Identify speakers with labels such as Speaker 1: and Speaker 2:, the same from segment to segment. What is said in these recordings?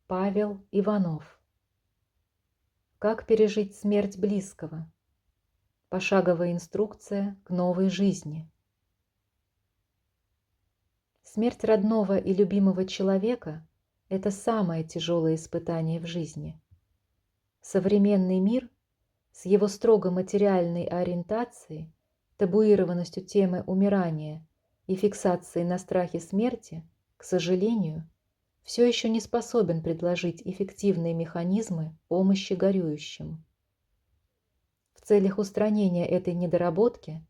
Speaker 1: Павел Иванов. Как пережить смерть близкого? Пошаговая инструкция к новой жизни. Смерть родного и любимого человека – это самое тяжелое испытание в жизни. Современный мир с его строго материальной ориентацией, табуированностью темы умирания и фиксацией на страхе смерти, к сожалению, все еще не способен предложить эффективные механизмы помощи горюющим. В целях устранения этой недоработки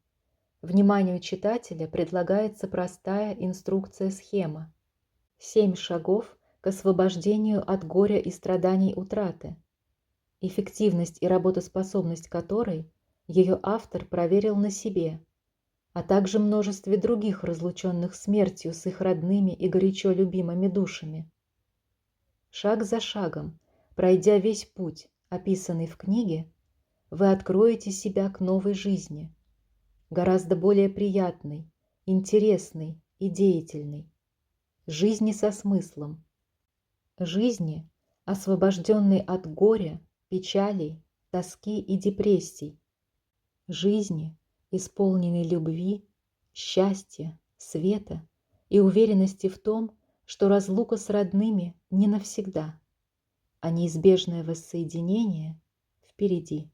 Speaker 1: вниманию читателя предлагается простая инструкция-схема. 7 шагов к освобождению от горя и страданий утраты, эффективность и работоспособность которой ее автор проверил на себе, а также множестве других разлученных смертью с их родными и горячо любимыми душами. Шаг за шагом, пройдя весь путь, описанный в книге, вы откроете себя к новой жизни, гораздо более приятной, интересной и деятельной, жизни со смыслом, жизни, освобожденной от горя, печалей, тоски и депрессий, жизни, исполненной любви, счастья, света и уверенности в том, что разлука с родными не навсегда, а неизбежное воссоединение впереди.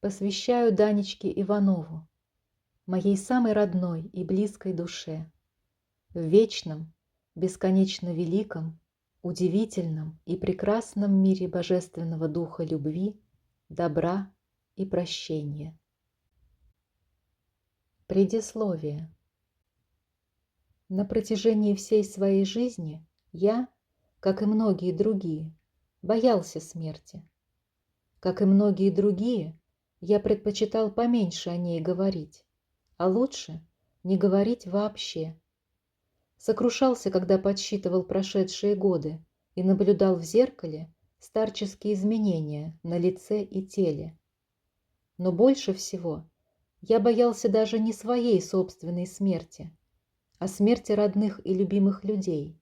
Speaker 1: Посвящаю Данечке Иванову, моей самой родной и близкой душе, в вечном, бесконечно великом, удивительном и прекрасном мире Божественного Духа любви, добра и прощения. Предисловие. На протяжении всей своей жизни я, как и многие другие, боялся смерти. Как и многие другие, я предпочитал поменьше о ней говорить, а лучше не говорить вообще. Сокрушался, когда подсчитывал прошедшие годы и наблюдал в зеркале старческие изменения на лице и теле. Но больше всего я боялся даже не своей собственной смерти, а смерти родных и любимых людей.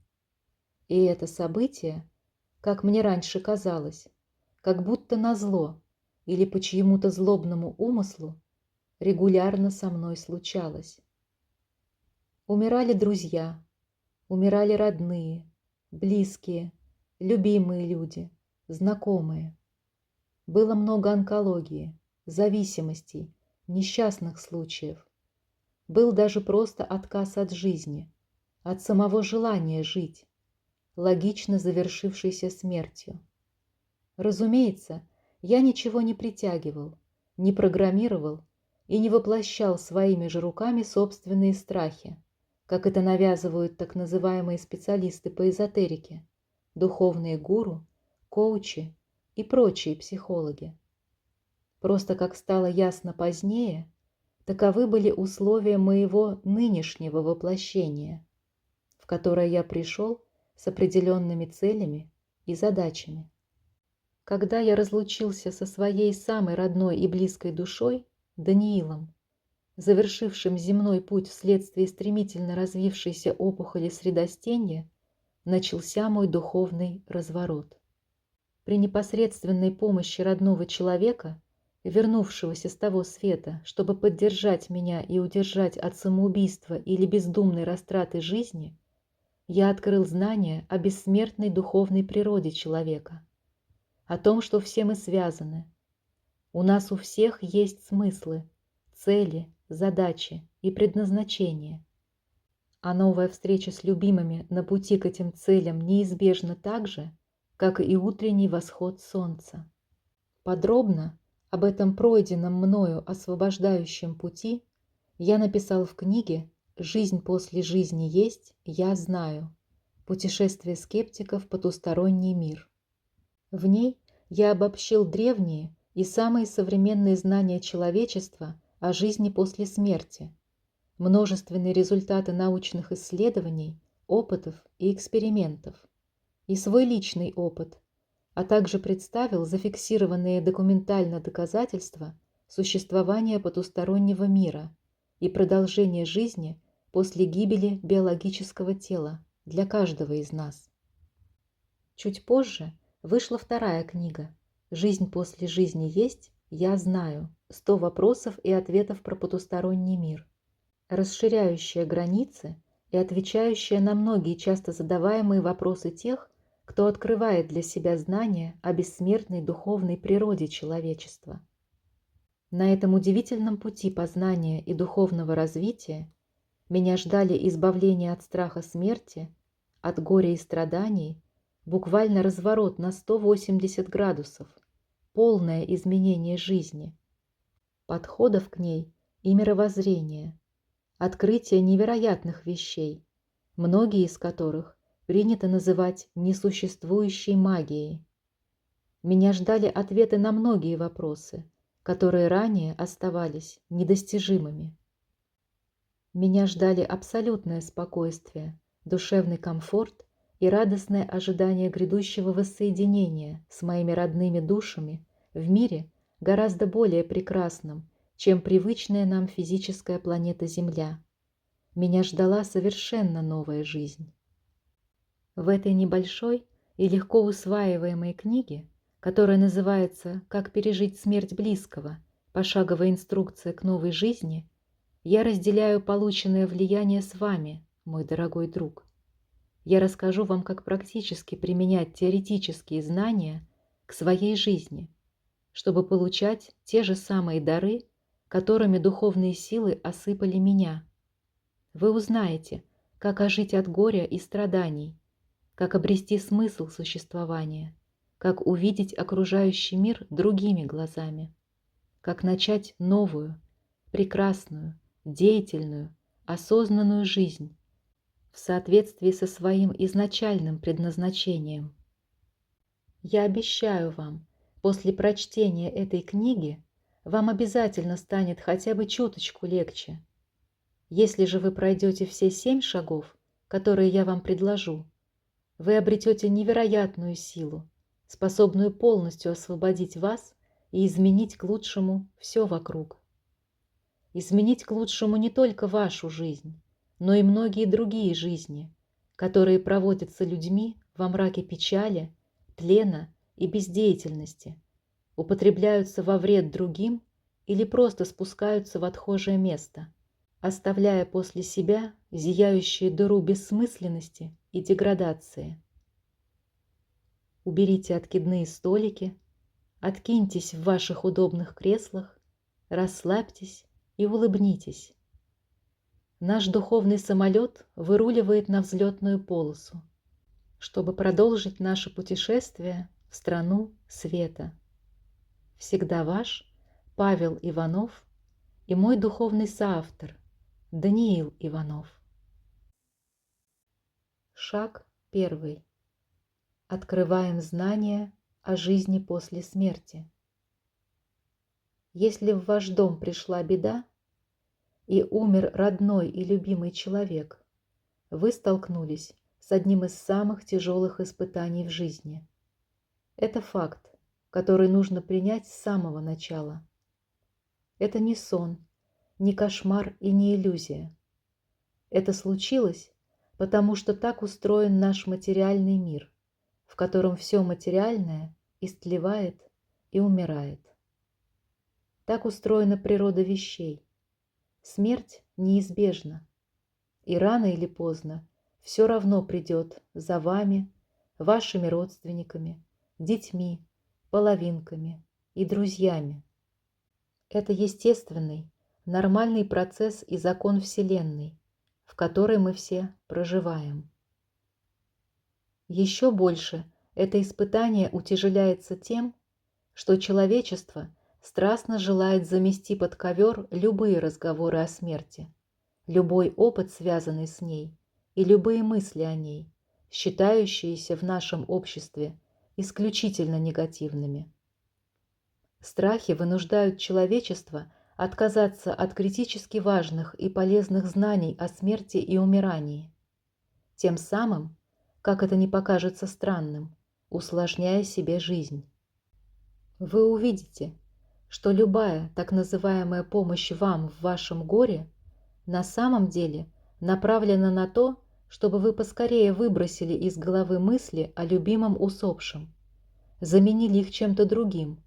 Speaker 1: И это событие, как мне раньше казалось, как будто назло или по чьему-то злобному умыслу, регулярно со мной случалось. Умирали друзья, умирали родные, близкие, любимые люди, знакомые. Было много онкологии, зависимостей, несчастных случаев. Был даже просто отказ от жизни, от самого желания жить, логично завершившийся смертью. Разумеется, я ничего не притягивал, не программировал и не воплощал своими же руками собственные страхи, как это навязывают так называемые специалисты по эзотерике, духовные гуру, коучи и прочие психологи. Просто, как стало ясно позднее, таковы были условия моего нынешнего воплощения, в которое я пришел с определенными целями и задачами. Когда я разлучился со своей самой родной и близкой душой, Даниилом, завершившим земной путь вследствие стремительно развившейся опухоли средостенья, начался мой духовный разворот. При непосредственной помощи родного человека, вернувшегося с того света, чтобы поддержать меня и удержать от самоубийства или бездумной растраты жизни, я открыл знания о бессмертной духовной природе человека, о том, что все мы связаны. У нас у всех есть смыслы, цели, задачи и предназначения. А новая встреча с любимыми на пути к этим целям неизбежна так же, как и утренний восход солнца. Подробно об этом пройденном мною освобождающем пути я написал в книге «Жизнь после жизни есть, я знаю. Путешествие скептиков в потусторонний мир». В ней я обобщил древние и самые современные знания человечества о жизни после смерти, множественные результаты научных исследований, опытов и экспериментов, и свой личный опыт, а также представил зафиксированные документально доказательства существования потустороннего мира и продолжения жизни после гибели биологического тела для каждого из нас. Чуть позже вышла вторая книга «Жизнь после жизни есть, я знаю. 100 вопросов и ответов про потусторонний мир», расширяющая границы и отвечающая на многие часто задаваемые вопросы тех, кто открывает для себя знания о бессмертной духовной природе человечества. На этом удивительном пути познания и духовного развития меня ждали избавление от страха смерти, от горя и страданий, буквально разворот на 180 градусов, полное изменение жизни, подходов к ней и мировоззрения, открытие невероятных вещей, многие из которых принято называть несуществующей магией. Меня ждали ответы на многие вопросы, которые ранее оставались недостижимыми. Меня ждали абсолютное спокойствие, душевный комфорт и радостное ожидание грядущего воссоединения с моими родными душами в мире гораздо более прекрасном, чем привычная нам физическая планета Земля. Меня ждала совершенно новая жизнь. В этой небольшой и легко усваиваемой книге, которая называется «Как пережить смерть близкого. Пошаговая инструкция к новой жизни», я разделяю полученное влияние с вами, мой дорогой друг. Я расскажу вам, как практически применять теоретические знания к своей жизни, чтобы получать те же самые дары, которыми духовные силы осыпали меня. Вы узнаете, как ожить от горя и страданий, как обрести смысл существования, как увидеть окружающий мир другими глазами, как начать новую, прекрасную, деятельную, осознанную жизнь в соответствии со своим изначальным предназначением. Я обещаю вам, после прочтения этой книги вам обязательно станет хотя бы чуточку легче. Если же вы пройдете все 7 шагов, которые я вам предложу, вы обретете невероятную силу, способную полностью освободить вас и изменить к лучшему все вокруг. Изменить к лучшему не только вашу жизнь, но и многие другие жизни, которые проводятся людьми во мраке печали, тлена и бездеятельности, употребляются во вред другим или просто спускаются в отхожее место, оставляя после себя зияющую дыру бессмысленности и деградации. Уберите откидные столики, откиньтесь в ваших удобных креслах, расслабьтесь и улыбнитесь. Наш духовный самолет выруливает на взлетную полосу, чтобы продолжить наше путешествие в страну света. Всегда ваш Павел Иванов и мой духовный соавтор Даниил Иванов. Шаг 1. Открываем знания о жизни после смерти. Если в ваш дом пришла беда и умер родной и любимый человек, вы столкнулись с одним из самых тяжелых испытаний в жизни. Это факт, который нужно принять с самого начала. Это не сон, не кошмар и не иллюзия. Это случилось, потому что так устроен наш материальный мир, в котором все материальное истлевает и умирает. Так устроена природа вещей. Смерть неизбежна, и рано или поздно все равно придет за вами, вашими родственниками, детьми, половинками и друзьями. Это естественный, нормальный процесс и закон Вселенной, в которой мы все проживаем. Еще больше это испытание утяжеляется тем, что человечество страстно желает замести под ковер любые разговоры о смерти, любой опыт, связанный с ней, и любые мысли о ней, считающиеся в нашем обществе исключительно негативными. Страхи вынуждают человечество отказаться от критически важных и полезных знаний о смерти и умирании, тем самым, как это не покажется странным, усложняя себе жизнь. Вы увидите, что любая так называемая помощь вам в вашем горе на самом деле направлена на то, чтобы вы поскорее выбросили из головы мысли о любимом усопшем, заменили их чем-то другим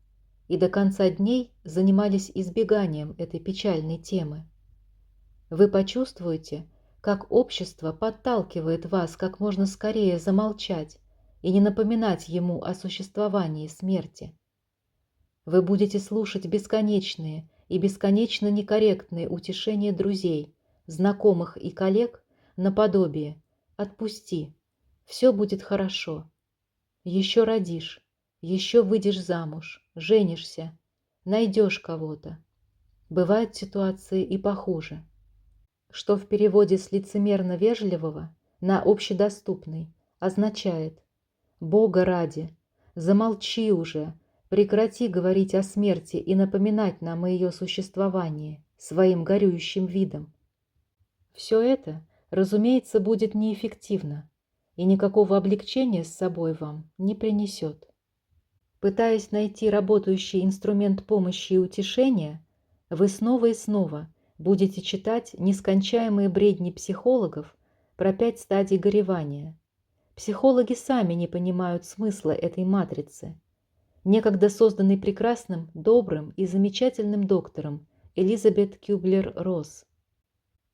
Speaker 1: и до конца дней занимались избеганием этой печальной темы. Вы почувствуете, как общество подталкивает вас как можно скорее замолчать и не напоминать ему о существовании смерти. Вы будете слушать бесконечные и бесконечно некорректные утешения друзей, знакомых и коллег наподобие «отпусти, все будет хорошо, еще родишь, еще выйдешь замуж, женишься, найдешь кого-то». Бывают ситуации и похуже, что в переводе с лицемерно-вежливого на общедоступный означает «Бога ради, замолчи уже, прекрати говорить о смерти и напоминать нам о ее существовании своим горюющим видом». Все это, разумеется, будет неэффективно и никакого облегчения с собой вам не принесет. Пытаясь найти работающий инструмент помощи и утешения, вы снова и снова будете читать нескончаемые бредни психологов про 5 стадий горевания. Психологи сами не понимают смысла этой матрицы, некогда созданной прекрасным, добрым и замечательным доктором Элизабет Кюблер-Росс.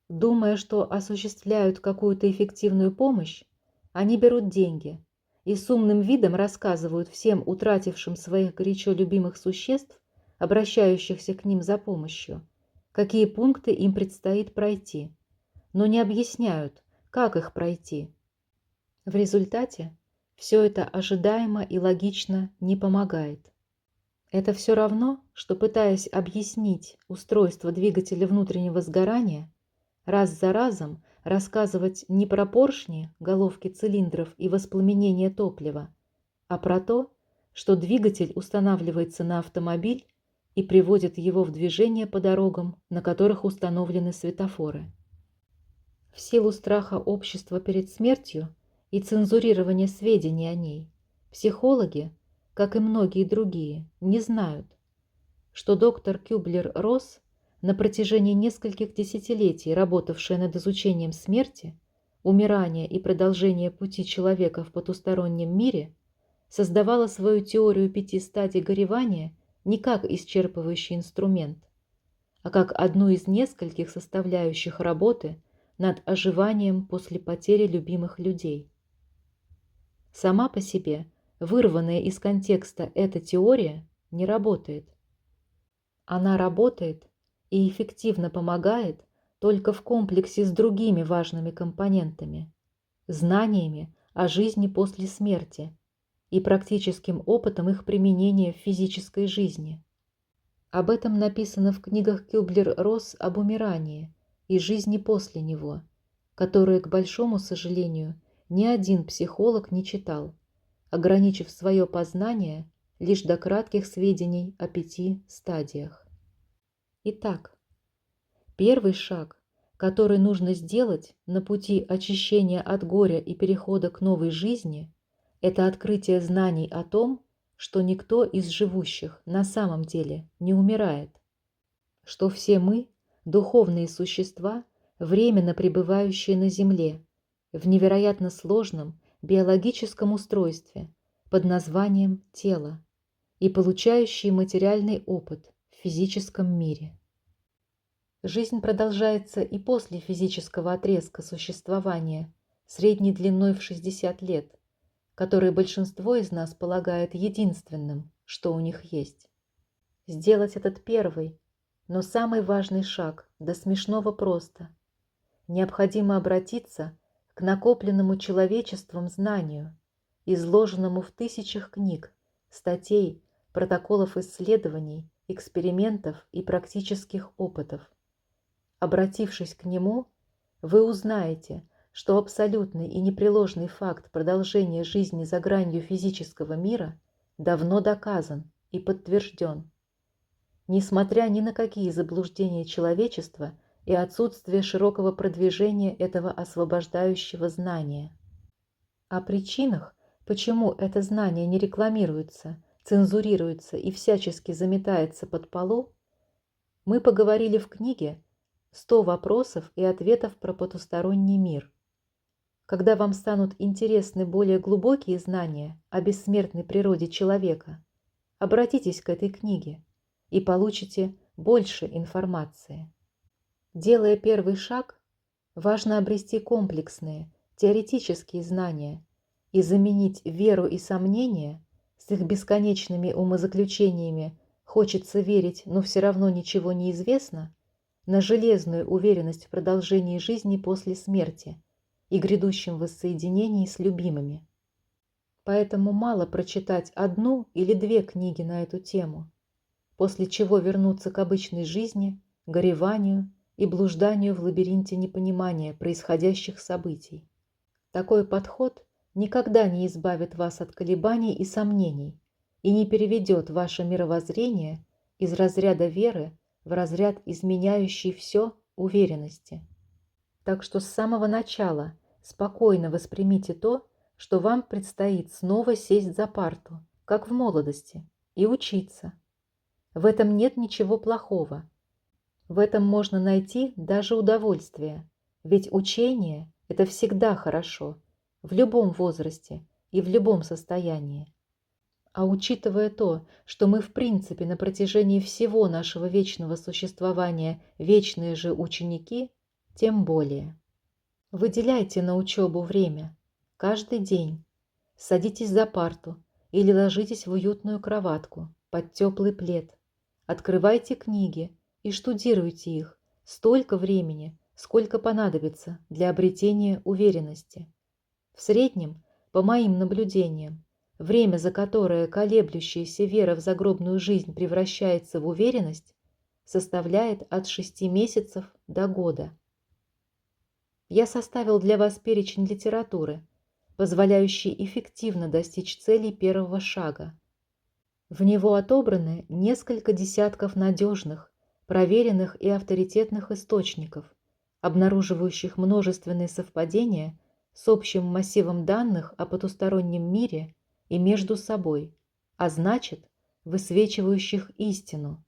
Speaker 1: Думая, что осуществляют какую-то эффективную помощь, они берут деньги и с умным видом рассказывают всем утратившим своих горячо любимых существ, обращающихся к ним за помощью, какие пункты им предстоит пройти, но не объясняют, как их пройти. В результате все это ожидаемо и логично не помогает. Это все равно, что, пытаясь объяснить устройство двигателя внутреннего сгорания, раз за разом рассказывать не про поршни, головки цилиндров и воспламенение топлива, а про то, что двигатель устанавливается на автомобиль и приводит его в движение по дорогам, на которых установлены светофоры. В силу страха общества перед смертью и цензурирования сведений о ней, психологи, как и многие другие, не знают, что доктор Кюблер-Росс, на протяжении нескольких десятилетий работавшая над изучением смерти, умирания и продолжения пути человека в потустороннем мире, создавала свою теорию 5 стадий горевания не как исчерпывающий инструмент, а как одну из нескольких составляющих работы над оживанием после потери любимых людей. Сама по себе, вырванная из контекста эта теория, не работает. Она работает и эффективно помогает только в комплексе с другими важными компонентами, знаниями о жизни после смерти и практическим опытом их применения в физической жизни. Об этом написано в книгах Кюблер-Росс об умирании и жизни после него, которые, к большому сожалению, ни один психолог не читал, ограничив свое познание лишь до кратких сведений о 5 стадиях. Итак, первый шаг, который нужно сделать на пути очищения от горя и перехода к новой жизни, это открытие знаний о том, что никто из живущих на самом деле не умирает, что все мы – духовные существа, временно пребывающие на Земле, в невероятно сложном биологическом устройстве под названием тело и получающие материальный опыт в физическом мире. Жизнь продолжается и после физического отрезка существования, средней длиной в 60 лет, который большинство из нас полагает единственным, что у них есть. Сделать этот первый, но самый важный шаг до смешного просто. Необходимо обратиться к накопленному человечеством знанию, изложенному в тысячах книг, статей, протоколов исследований, экспериментов и практических опытов. Обратившись к нему, вы узнаете, что абсолютный и непреложный факт продолжения жизни за гранью физического мира давно доказан и подтвержден, несмотря ни на какие заблуждения человечества и отсутствие широкого продвижения этого освобождающего знания. О причинах, почему это знание не рекламируется, цензурируется и всячески заметается под полу, мы поговорили в книге «100 вопросов и ответов про потусторонний мир». Когда вам станут интересны более глубокие знания о бессмертной природе человека, обратитесь к этой книге и получите больше информации. Делая первый шаг, важно обрести комплексные, теоретические знания и заменить веру и сомнения с их бесконечными умозаключениями «хочется верить, но все равно ничего не известно» на железную уверенность в продолжении жизни после смерти и грядущем воссоединении с любимыми. Поэтому мало прочитать одну или две книги на эту тему, после чего вернуться к обычной жизни, гореванию и блужданию в лабиринте непонимания происходящих событий. Такой подход никогда не избавит вас от колебаний и сомнений и не переведет ваше мировоззрение из разряда веры в разряд изменяющей все уверенности. Так что с самого начала спокойно воспримите то, что вам предстоит снова сесть за парту, как в молодости, и учиться. В этом нет ничего плохого. В этом можно найти даже удовольствие, ведь учение – это всегда хорошо, в любом возрасте и в любом состоянии. А учитывая то, что мы в принципе на протяжении всего нашего вечного существования вечные же ученики, тем более. Выделяйте на учебу время, каждый день. Садитесь за парту или ложитесь в уютную кроватку под теплый плед. Открывайте книги и штудируйте их столько времени, сколько понадобится для обретения уверенности. В среднем, по моим наблюдениям, время, за которое колеблющаяся вера в загробную жизнь превращается в уверенность, составляет от 6 месяцев до года. Я составил для вас перечень литературы, позволяющий эффективно достичь целей первого шага. В него отобраны несколько десятков надежных, проверенных и авторитетных источников, обнаруживающих множественные совпадения с общим массивом данных о потустороннем мире и между собой, а значит, высвечивающих истину.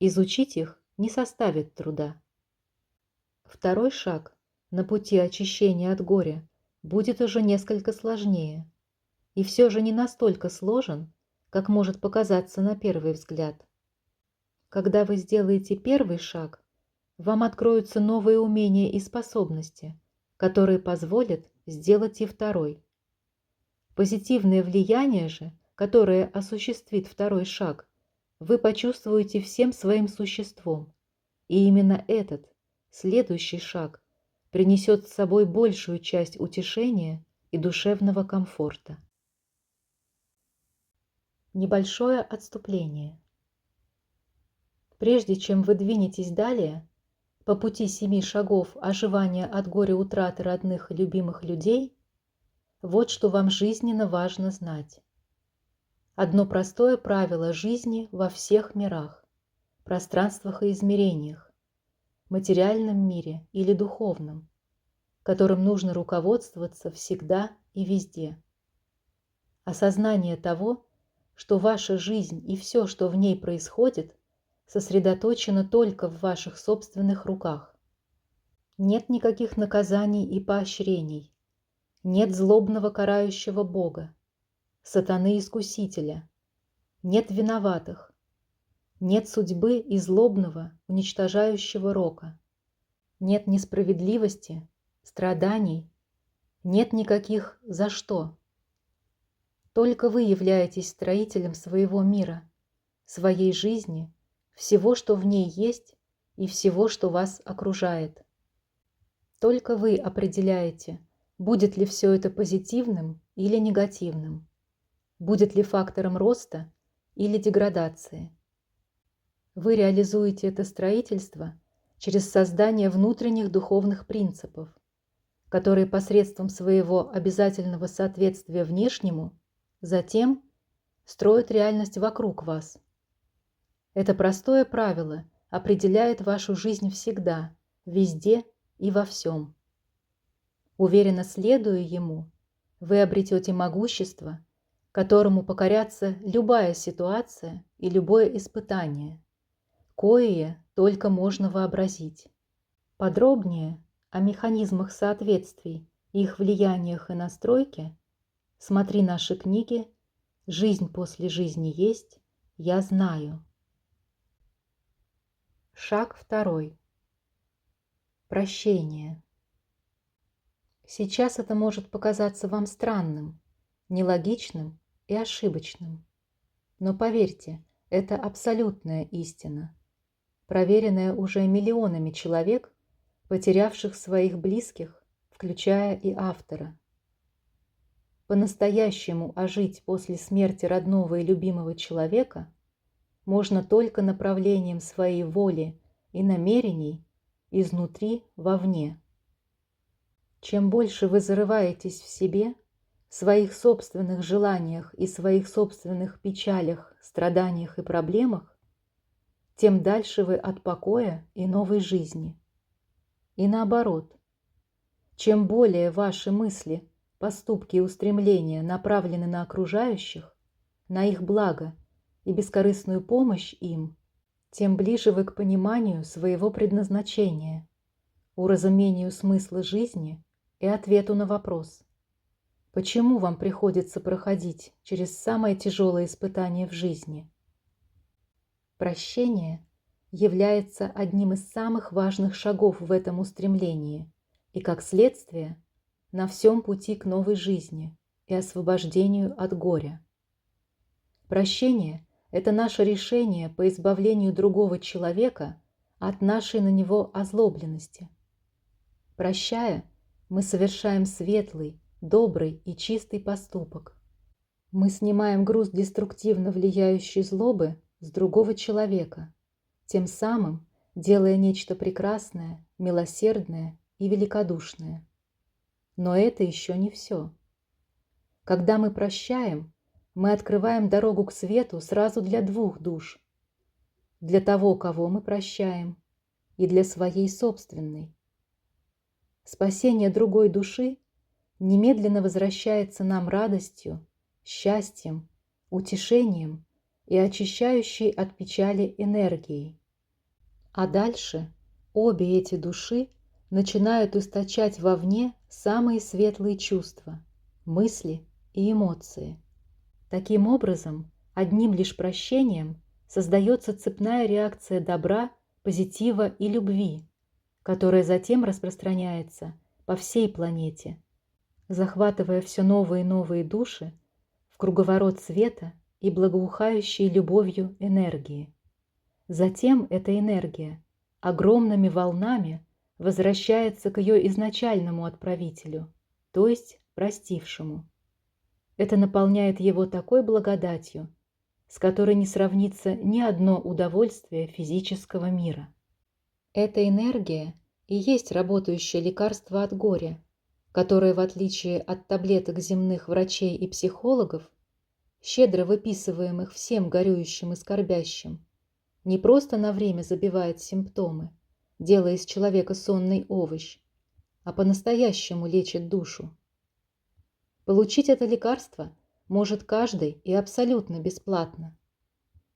Speaker 1: Изучить их не составит труда. Второй шаг на пути очищения от горя будет уже несколько сложнее, и все же не настолько сложен, как может показаться на первый взгляд. Когда вы сделаете первый шаг, вам откроются новые умения и способности, которые позволят сделать и второй. Позитивное влияние же, которое осуществит второй шаг, вы почувствуете всем своим существом, и именно этот, следующий шаг, принесет с собой большую часть утешения и душевного комфорта. Небольшое отступление. Прежде чем вы двинетесь далее, по пути 7 шагов оживания от горя утраты родных и любимых людей, вот что вам жизненно важно знать. Одно простое правило жизни во всех мирах, пространствах и измерениях, материальном мире или духовном, которым нужно руководствоваться всегда и везде. Осознание того, что ваша жизнь и все, что в ней происходит, сосредоточено только в ваших собственных руках. Нет никаких наказаний и поощрений, нет злобного карающего Бога, сатаны-искусителя, нет виноватых, нет судьбы и злобного, уничтожающего рока, нет несправедливости, страданий, нет никаких «за что». Только вы являетесь строителем своего мира, своей жизни, всего, что в ней есть, и всего, что вас окружает. Только вы определяете, будет ли все это позитивным или негативным, будет ли фактором роста или деградации. Вы реализуете это строительство через создание внутренних духовных принципов, которые посредством своего обязательного соответствия внешнему затем строят реальность вокруг вас. Это простое правило определяет вашу жизнь всегда, везде и во всем. Уверенно следуя ему, вы обретете могущество, которому покорятся любая ситуация и любое испытание, коее только можно вообразить. Подробнее о механизмах соответствий их влияниях и настройке смотри наши книги «Жизнь после жизни есть, я знаю». Шаг 2. Прощение. Сейчас это может показаться вам странным, нелогичным и ошибочным. Но поверьте, это абсолютная истина, проверенная уже миллионами человек, потерявших своих близких, включая и автора. По-настоящему ожить после смерти родного и любимого человека можно только направлением своей воли и намерений изнутри вовне. Чем больше вы зарываетесь в себе, в своих собственных желаниях и своих собственных печалях, страданиях и проблемах, тем дальше вы от покоя и новой жизни. И наоборот, чем более ваши мысли, поступки и устремления направлены на окружающих, на их благо и бескорыстную помощь им, тем ближе вы к пониманию своего предназначения, уразумению смысла жизни и ответу на вопрос, почему вам приходится проходить через самое тяжелое испытание в жизни. Прощение является одним из самых важных шагов в этом устремлении и, как следствие, на всем пути к новой жизни и освобождению от горя. Прощение – это наше решение по избавлению другого человека от нашей на него озлобленности. Прощая, мы совершаем светлый, добрый и чистый поступок. Мы снимаем груз деструктивно влияющей злобы с другого человека, тем самым делая нечто прекрасное, милосердное и великодушное. Но это еще не все. Когда мы прощаем, мы открываем дорогу к свету сразу для двух душ. Для того, кого мы прощаем, и для своей собственной. Спасение другой души немедленно возвращается нам радостью, счастьем, утешением и очищающей от печали энергией. А дальше обе эти души начинают источать вовне самые светлые чувства, мысли и эмоции. Таким образом, одним лишь прощением создается цепная реакция добра, позитива и любви, которая затем распространяется по всей планете, захватывая все новые и новые души в круговорот света и благоухающей любовью энергии. Затем эта энергия огромными волнами возвращается к ее изначальному отправителю, то есть простившему. Это наполняет его такой благодатью, с которой не сравнится ни одно удовольствие физического мира. Эта энергия и есть работающее лекарство от горя, которое, в отличие от таблеток земных врачей и психологов, щедро выписываемых всем горюющим и скорбящим, не просто на время забивает симптомы, делая из человека сонный овощ, а по-настоящему лечит душу. Получить это лекарство может каждый и абсолютно бесплатно.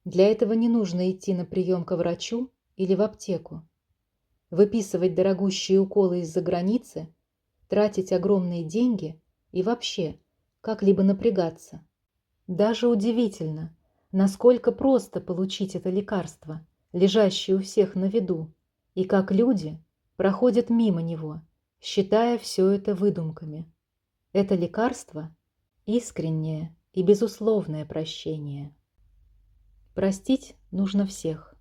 Speaker 1: Для этого не нужно идти на прием к врачу или в аптеку, выписывать дорогущие уколы из-за границы, тратить огромные деньги и вообще как-либо напрягаться. Даже удивительно, насколько просто получить это лекарство, лежащее у всех на виду, и как люди проходят мимо него, считая все это выдумками. Это лекарство – искреннее и безусловное прощение. Простить нужно всех.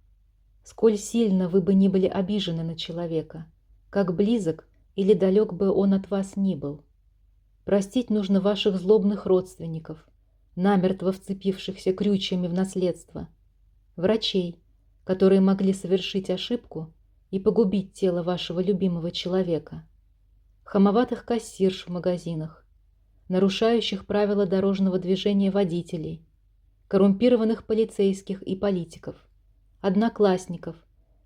Speaker 1: Сколь сильно вы бы ни были обижены на человека, как близок или далек бы он от вас ни был. Простить нужно ваших злобных родственников, намертво вцепившихся крючьями в наследство, врачей, которые могли совершить ошибку и погубить тело вашего любимого человека, хамоватых кассирш в магазинах, нарушающих правила дорожного движения водителей, коррумпированных полицейских и политиков, одноклассников,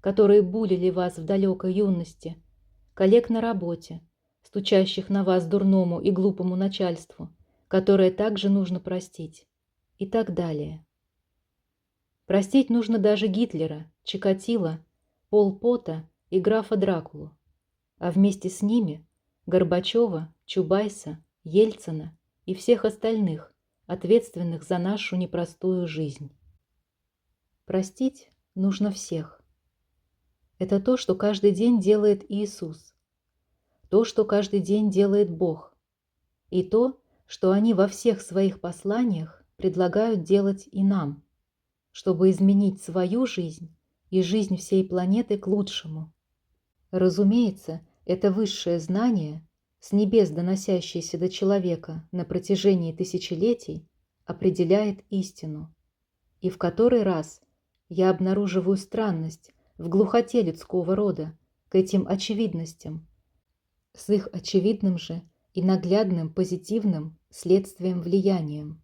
Speaker 1: которые булили вас в далекой юности, коллег на работе, стучащих на вас дурному и глупому начальству, которое также нужно простить, и так далее. Простить нужно даже Гитлера, Чикатило, Пол Пота и графа Дракулу, а вместе с ними Горбачева, Чубайса, Ельцина и всех остальных, ответственных за нашу непростую жизнь. Простить нужно всех. Это то, что каждый день делает Иисус, то, что каждый день делает Бог, и то, что они во всех своих посланиях предлагают делать и нам, чтобы изменить свою жизнь и жизнь всей планеты к лучшему. Разумеется, это высшее знание, с небес доносящееся до человека на протяжении тысячелетий, определяет истину. И в который раз я обнаруживаю странность в глухоте людского рода к этим очевидностям, с их очевидным же и наглядным позитивным следствием-влиянием.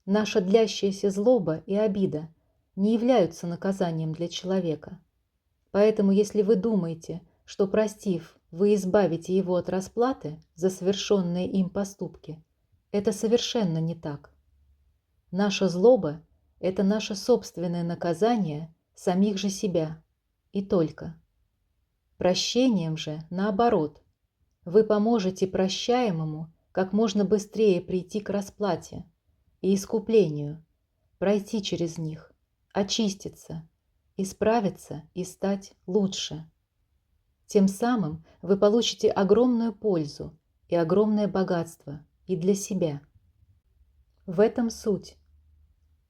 Speaker 1: Наша длящаяся злоба и обида не являются наказанием для человека. Поэтому, если вы думаете, что, простив, вы избавите его от расплаты за совершенные им поступки, это совершенно не так. Наша злоба – это наше собственное наказание самих же себя, и только. Прощением же, наоборот, вы поможете прощаемому как можно быстрее прийти к расплате и искуплению, пройти через них, очиститься, исправиться и стать лучше. Тем самым вы получите огромную пользу и огромное богатство и для себя. В этом суть.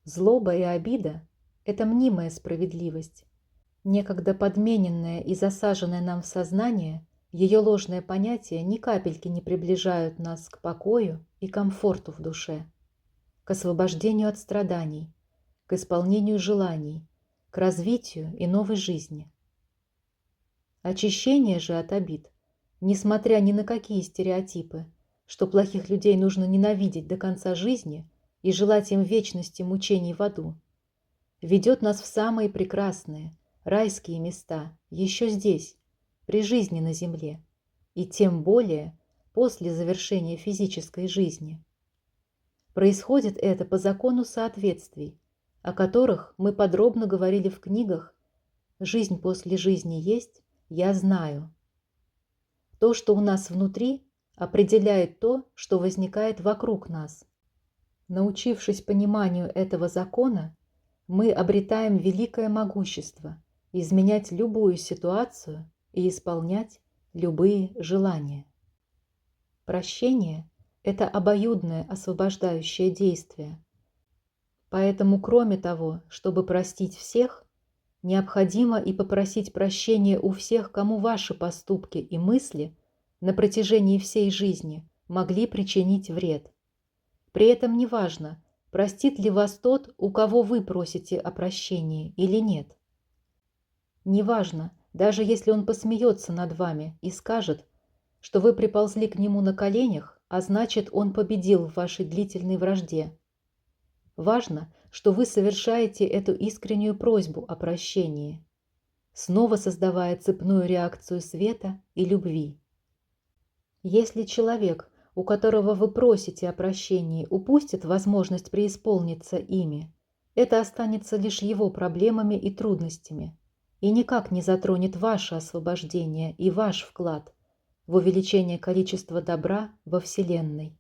Speaker 1: Злоба и обида – это мнимая справедливость. Некогда подмененное и засаженное нам в сознание, ее ложные понятия ни капельки не приближают нас к покою и комфорту в душе, к освобождению от страданий, к исполнению желаний, к развитию и новой жизни. Очищение же от обид, несмотря ни на какие стереотипы, что плохих людей нужно ненавидеть до конца жизни и желать им вечности мучений в аду, ведет нас в самые прекрасные, райские места еще здесь, при жизни на земле, и тем более после завершения физической жизни. Происходит это по закону соответствий, о которых мы подробно говорили в книгах «Жизнь после жизни есть, я знаю». То, что у нас внутри, определяет то, что возникает вокруг нас. Научившись пониманию этого закона, мы обретаем великое могущество изменять любую ситуацию и исполнять любые желания. Прощение – это обоюдное освобождающее действие. Поэтому, кроме того, чтобы простить всех, необходимо и попросить прощения у всех, кому ваши поступки и мысли на протяжении всей жизни могли причинить вред. При этом неважно, простит ли вас тот, у кого вы просите о прощении, или нет. Неважно, даже если он посмеется над вами и скажет, что вы приползли к нему на коленях, а значит, он победил в вашей длительной вражде. Важно, что вы совершаете эту искреннюю просьбу о прощении, снова создавая цепную реакцию света и любви. Если человек, у которого вы просите о прощении, упустит возможность преисполниться ими, это останется лишь его проблемами и трудностями, и никак не затронет ваше освобождение и ваш вклад в увеличение количества добра во Вселенной.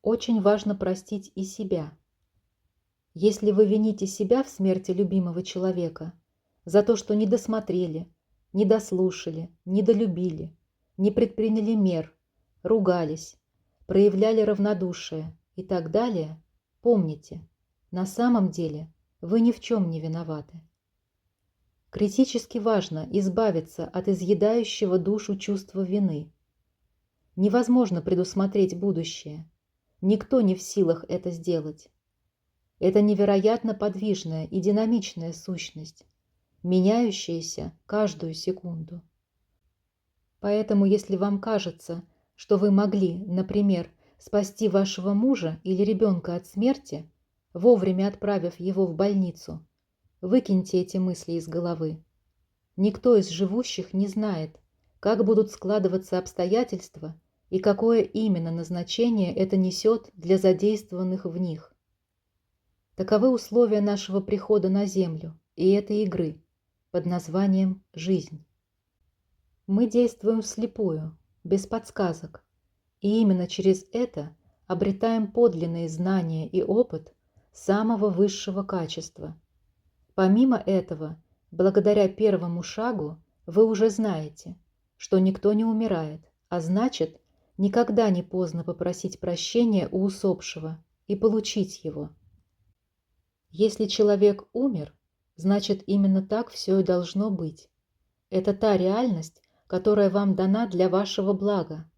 Speaker 1: Очень важно простить и себя. Если вы вините себя в смерти любимого человека за то, что не досмотрели, не дослушали, не долюбили, не предприняли мер, ругались, проявляли равнодушие и так далее, помните, на самом деле вы ни в чем не виноваты. Критически важно избавиться от изъедающего душу чувства вины. Невозможно предусмотреть будущее. Никто не в силах это сделать. Это невероятно подвижная и динамичная сущность, меняющаяся каждую секунду. Поэтому, если вам кажется, что вы могли, например, спасти вашего мужа или ребенка от смерти, вовремя отправив его в больницу, выкиньте эти мысли из головы. Никто из живущих не знает, как будут складываться обстоятельства и какое именно назначение это несет для задействованных в них. Таковы условия нашего прихода на Землю и этой игры под названием «Жизнь». Мы действуем вслепую, без подсказок, и именно через это обретаем подлинные знания и опыт самого высшего качества. Помимо этого, благодаря первому шагу, вы уже знаете, что никто не умирает, а значит, никогда не поздно попросить прощения у усопшего и получить его. Если человек умер, значит, именно так все и должно быть. Это та реальность, которая вам дана для вашего блага,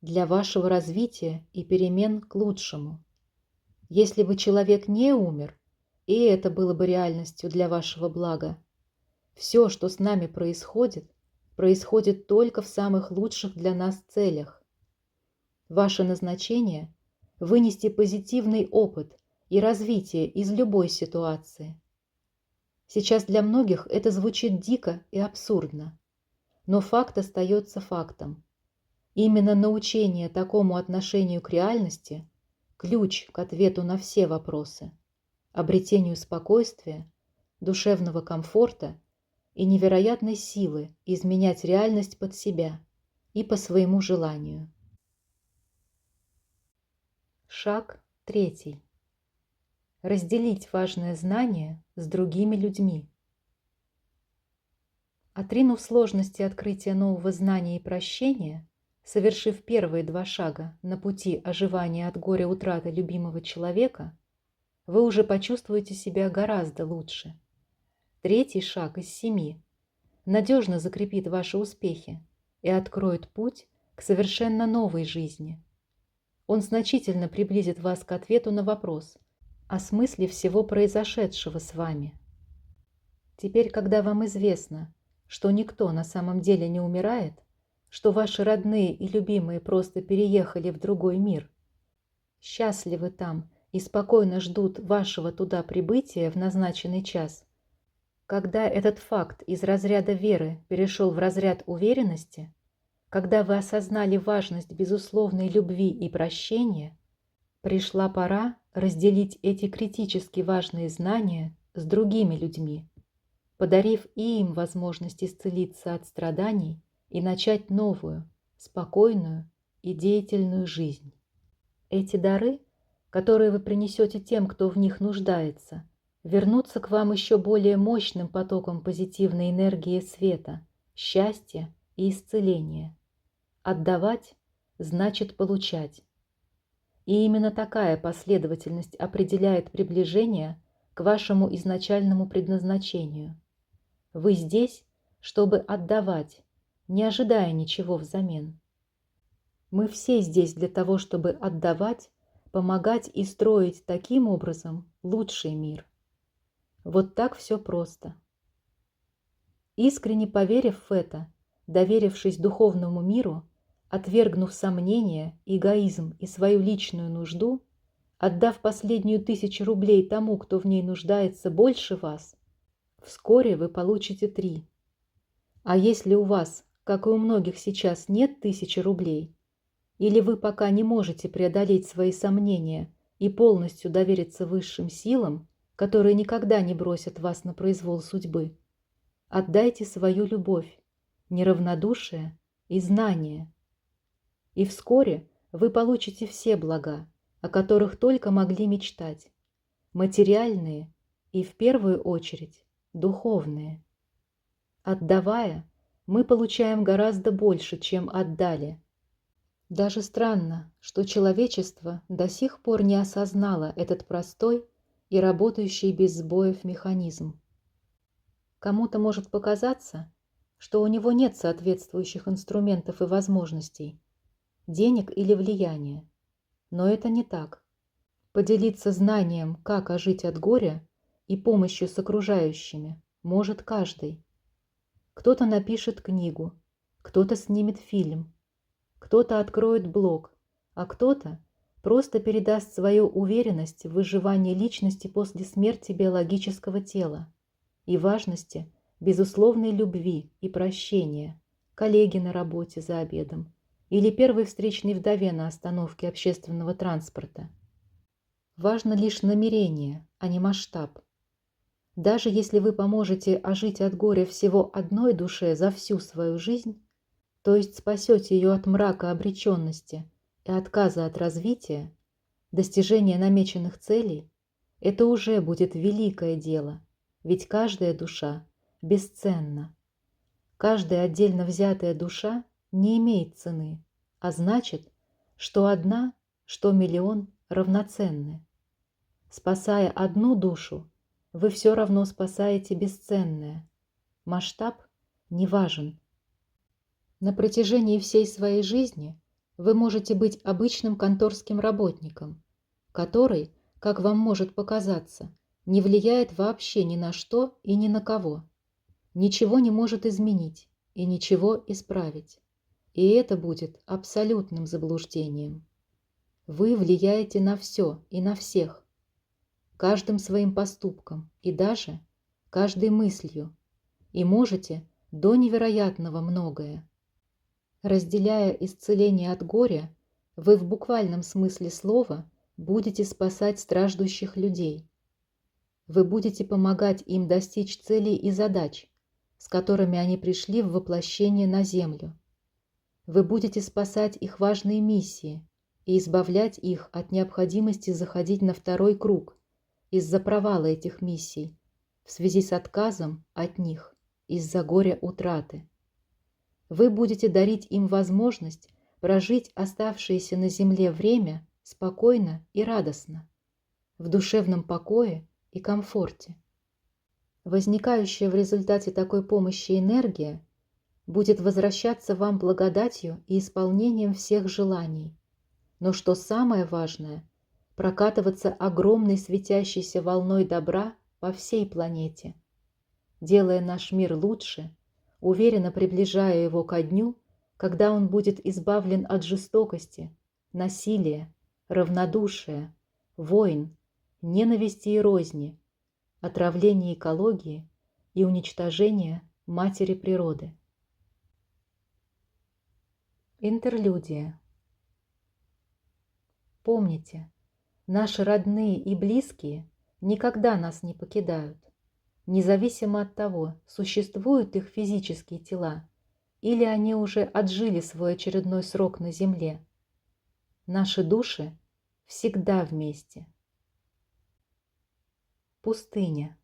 Speaker 1: для вашего развития и перемен к лучшему. Если бы человек не умер, и это было бы реальностью для вашего блага, все, что с нами происходит, происходит только в самых лучших для нас целях. Ваше назначение – вынести позитивный опыт и развитие из любой ситуации. Сейчас для многих это звучит дико и абсурдно, но факт остается фактом. Именно научение такому отношению к реальности – ключ к ответу на все вопросы, обретению спокойствия, душевного комфорта и невероятной силы изменять реальность под себя и по своему желанию. Шаг 3. Разделить важное знание с другими людьми. Отринув сложности открытия нового знания и прощения, совершив первые 2 шага на пути оживания от горя утраты любимого человека, вы уже почувствуете себя гораздо лучше. 3-й шаг из 7 надежно закрепит ваши успехи и откроет путь к совершенно новой жизни. Он значительно приблизит вас к ответу на вопрос о смысле всего произошедшего с вами. Теперь, когда вам известно, что никто на самом деле не умирает, что ваши родные и любимые просто переехали в другой мир, счастливы там и спокойно ждут вашего туда прибытия в назначенный час, когда этот факт из разряда веры перешел в разряд уверенности, когда вы осознали важность безусловной любви и прощения, пришла пора разделить эти критически важные знания с другими людьми, подарив и им возможность исцелиться от страданий и начать новую, спокойную и деятельную жизнь. Эти дары, которые вы принесете тем, кто в них нуждается, вернутся к вам еще более мощным потоком позитивной энергии света, счастья и исцеления. Отдавать значит получать. И именно такая последовательность определяет приближение к вашему изначальному предназначению. Вы здесь, чтобы отдавать, не ожидая ничего взамен. Мы все здесь для того, чтобы отдавать, помогать и строить таким образом лучший мир. Вот так все просто. Искренне поверив в это, доверившись духовному миру, отвергнув сомнения, эгоизм и свою личную нужду, отдав последнюю 1000 рублей тому, кто в ней нуждается больше вас, вскоре вы получите 3. А если у вас, как и у многих сейчас, нет 1000 рублей, или вы пока не можете преодолеть свои сомнения и полностью довериться высшим силам, которые никогда не бросят вас на произвол судьбы, отдайте свою любовь, неравнодушие и знание. И вскоре вы получите все блага, о которых только могли мечтать, материальные и, в первую очередь, духовные. Отдавая, мы получаем гораздо больше, чем отдали. Даже странно, что человечество до сих пор не осознало этот простой и работающий без сбоев механизм. Кому-то может показаться, что у него нет соответствующих инструментов и возможностей, денег или влияния. Но это не так. Поделиться знанием, как ожить от горя, и помощью с окружающими может каждый. Кто-то напишет книгу, кто-то снимет фильм, кто-то откроет блог, а кто-то просто передаст свою уверенность в выживании личности после смерти биологического тела и важности безусловной любви и прощения коллеге на работе за обедом или первой встречной вдове на остановке общественного транспорта. Важно лишь намерение, а не масштаб. Даже если вы поможете ожить от горя всего одной душе за всю свою жизнь, то есть спасете ее от мрака обреченности и отказа от развития, достижения намеченных целей, это уже будет великое дело, ведь каждая душа бесценна. Каждая отдельно взятая душа не имеет цены, а значит, что одна, что миллион равноценны. Спасая одну душу, вы все равно спасаете бесценное. Масштаб не важен. На протяжении всей своей жизни вы можете быть обычным конторским работником, который, как вам может показаться, не влияет вообще ни на что и ни на кого, ничего не может изменить и ничего исправить. И это будет абсолютным заблуждением. Вы влияете на все и на всех, каждым своим поступком и даже каждой мыслью, и можете до невероятного многое. Разделяя исцеление от горя, вы в буквальном смысле слова будете спасать страждущих людей. Вы будете помогать им достичь целей и задач, с которыми они пришли в воплощение на землю. Вы будете спасать их важные миссии и избавлять их от необходимости заходить на второй круг из-за провала этих миссий, в связи с отказом от них, из-за горя утраты. Вы будете дарить им возможность прожить оставшееся на земле время спокойно и радостно, в душевном покое и комфорте. Возникающая в результате такой помощи энергия будет возвращаться вам благодатью и исполнением всех желаний. Но что самое важное, прокатываться огромной светящейся волной добра по всей планете, делая наш мир лучше, уверенно приближая его ко дню, когда он будет избавлен от жестокости, насилия, равнодушия, войн, ненависти и розни, отравления экологии и уничтожения матери природы. Интерлюдия. Помните, наши родные и близкие никогда нас не покидают, независимо от того, существуют их физические тела, или они уже отжили свой очередной срок на земле. Наши души всегда вместе. Пустыня.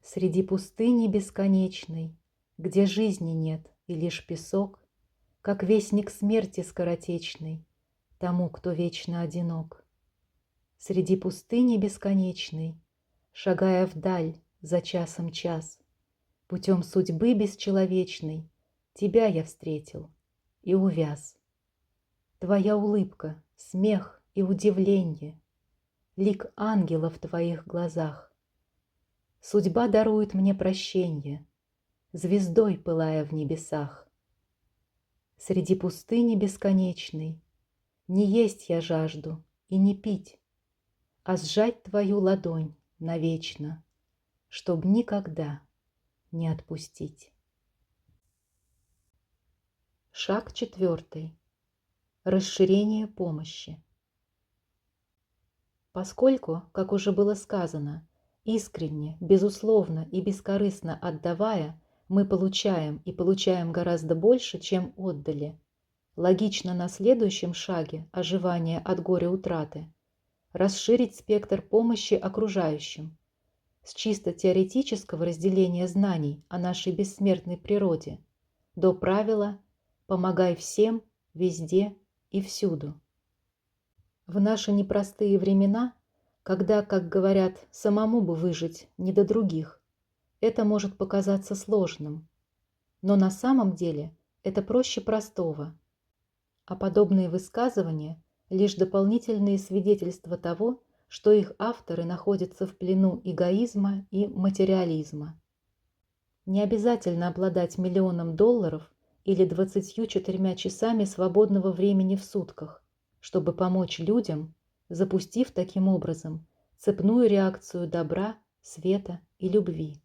Speaker 1: Среди пустыни бесконечной, где жизни нет и лишь песок, как вестник смерти скоротечной, тому, кто вечно одинок. Среди пустыни бесконечной, шагая вдаль за часом час, путем судьбы бесчеловечной, тебя я встретил и увяз. Твоя улыбка, смех и удивление, лик ангела в твоих глазах. Судьба дарует мне прощенье, звездой пылая в небесах. Среди пустыни бесконечной не есть я жажду и не пить, а сжать твою ладонь навечно, чтоб никогда не отпустить. Шаг 4. Расширение помощи. Поскольку, как уже было сказано, искренне, безусловно и бескорыстно отдавая, мы получаем и получаем гораздо больше, чем отдали, логично на следующем шаге оживания от горя утраты расширить спектр помощи окружающим, с чисто теоретического разделения знаний о нашей бессмертной природе до правила «помогай всем, везде и всюду». В наши непростые времена, когда, как говорят, самому бы выжить не до других, это может показаться сложным, но на самом деле это проще простого, а подобные высказывания – лишь дополнительные свидетельства того, что их авторы находятся в плену эгоизма и материализма. Не обязательно обладать $1 миллион или 24 часами свободного времени в сутках, чтобы помочь людям, запустив таким образом цепную реакцию добра, света и любви.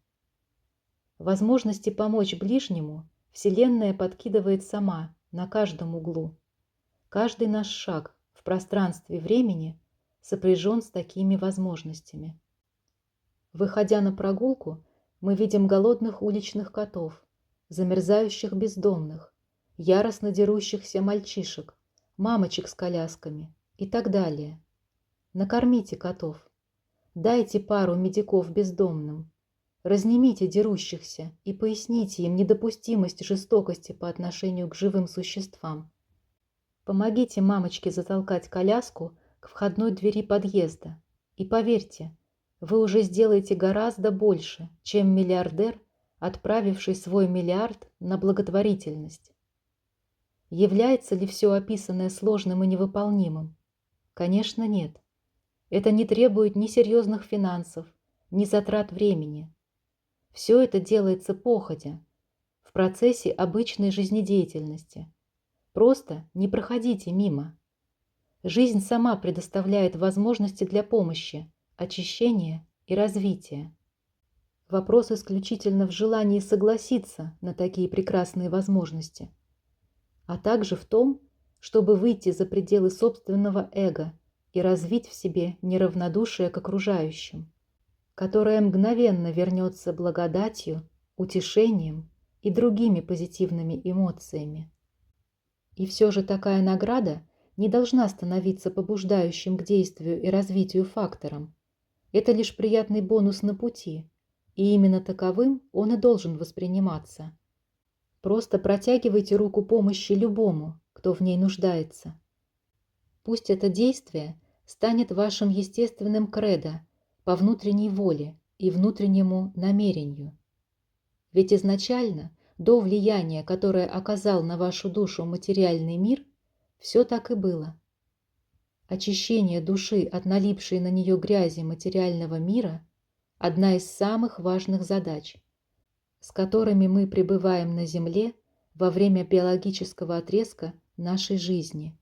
Speaker 1: Возможности помочь ближнему Вселенная подкидывает сама на каждом углу. Каждый наш шаг в пространстве времени сопряжен с такими возможностями. Выходя на прогулку, мы видим голодных уличных котов, замерзающих бездомных, яростно дерущихся мальчишек, мамочек с колясками и так далее. Накормите котов, дайте пару медиков бездомным, разнимите дерущихся и поясните им недопустимость жестокости по отношению к живым существам. Помогите мамочке затолкать коляску к входной двери подъезда. И поверьте, вы уже сделаете гораздо больше, чем миллиардер, отправивший свой миллиард на благотворительность. Является ли все описанное сложным и невыполнимым? Конечно, нет. Это не требует ни серьезных финансов, ни затрат времени. Все это делается походя, в процессе обычной жизнедеятельности. Просто не проходите мимо. Жизнь сама предоставляет возможности для помощи, очищения и развития. Вопрос исключительно в желании согласиться на такие прекрасные возможности, а также в том, чтобы выйти за пределы собственного эго и развить в себе неравнодушие к окружающим, которое мгновенно вернется благодатью, утешением и другими позитивными эмоциями. И все же такая награда не должна становиться побуждающим к действию и развитию фактором. Это лишь приятный бонус на пути, и именно таковым он и должен восприниматься. Просто протягивайте руку помощи любому, кто в ней нуждается. Пусть это действие станет вашим естественным кредо по внутренней воле и внутреннему намерению. Ведь изначально, до влияния, которое оказал на вашу душу материальный мир, все так и было. Очищение души от налипшей на нее грязи материального мира – одна из самых важных задач, с которыми мы пребываем на Земле во время биологического отрезка нашей жизни.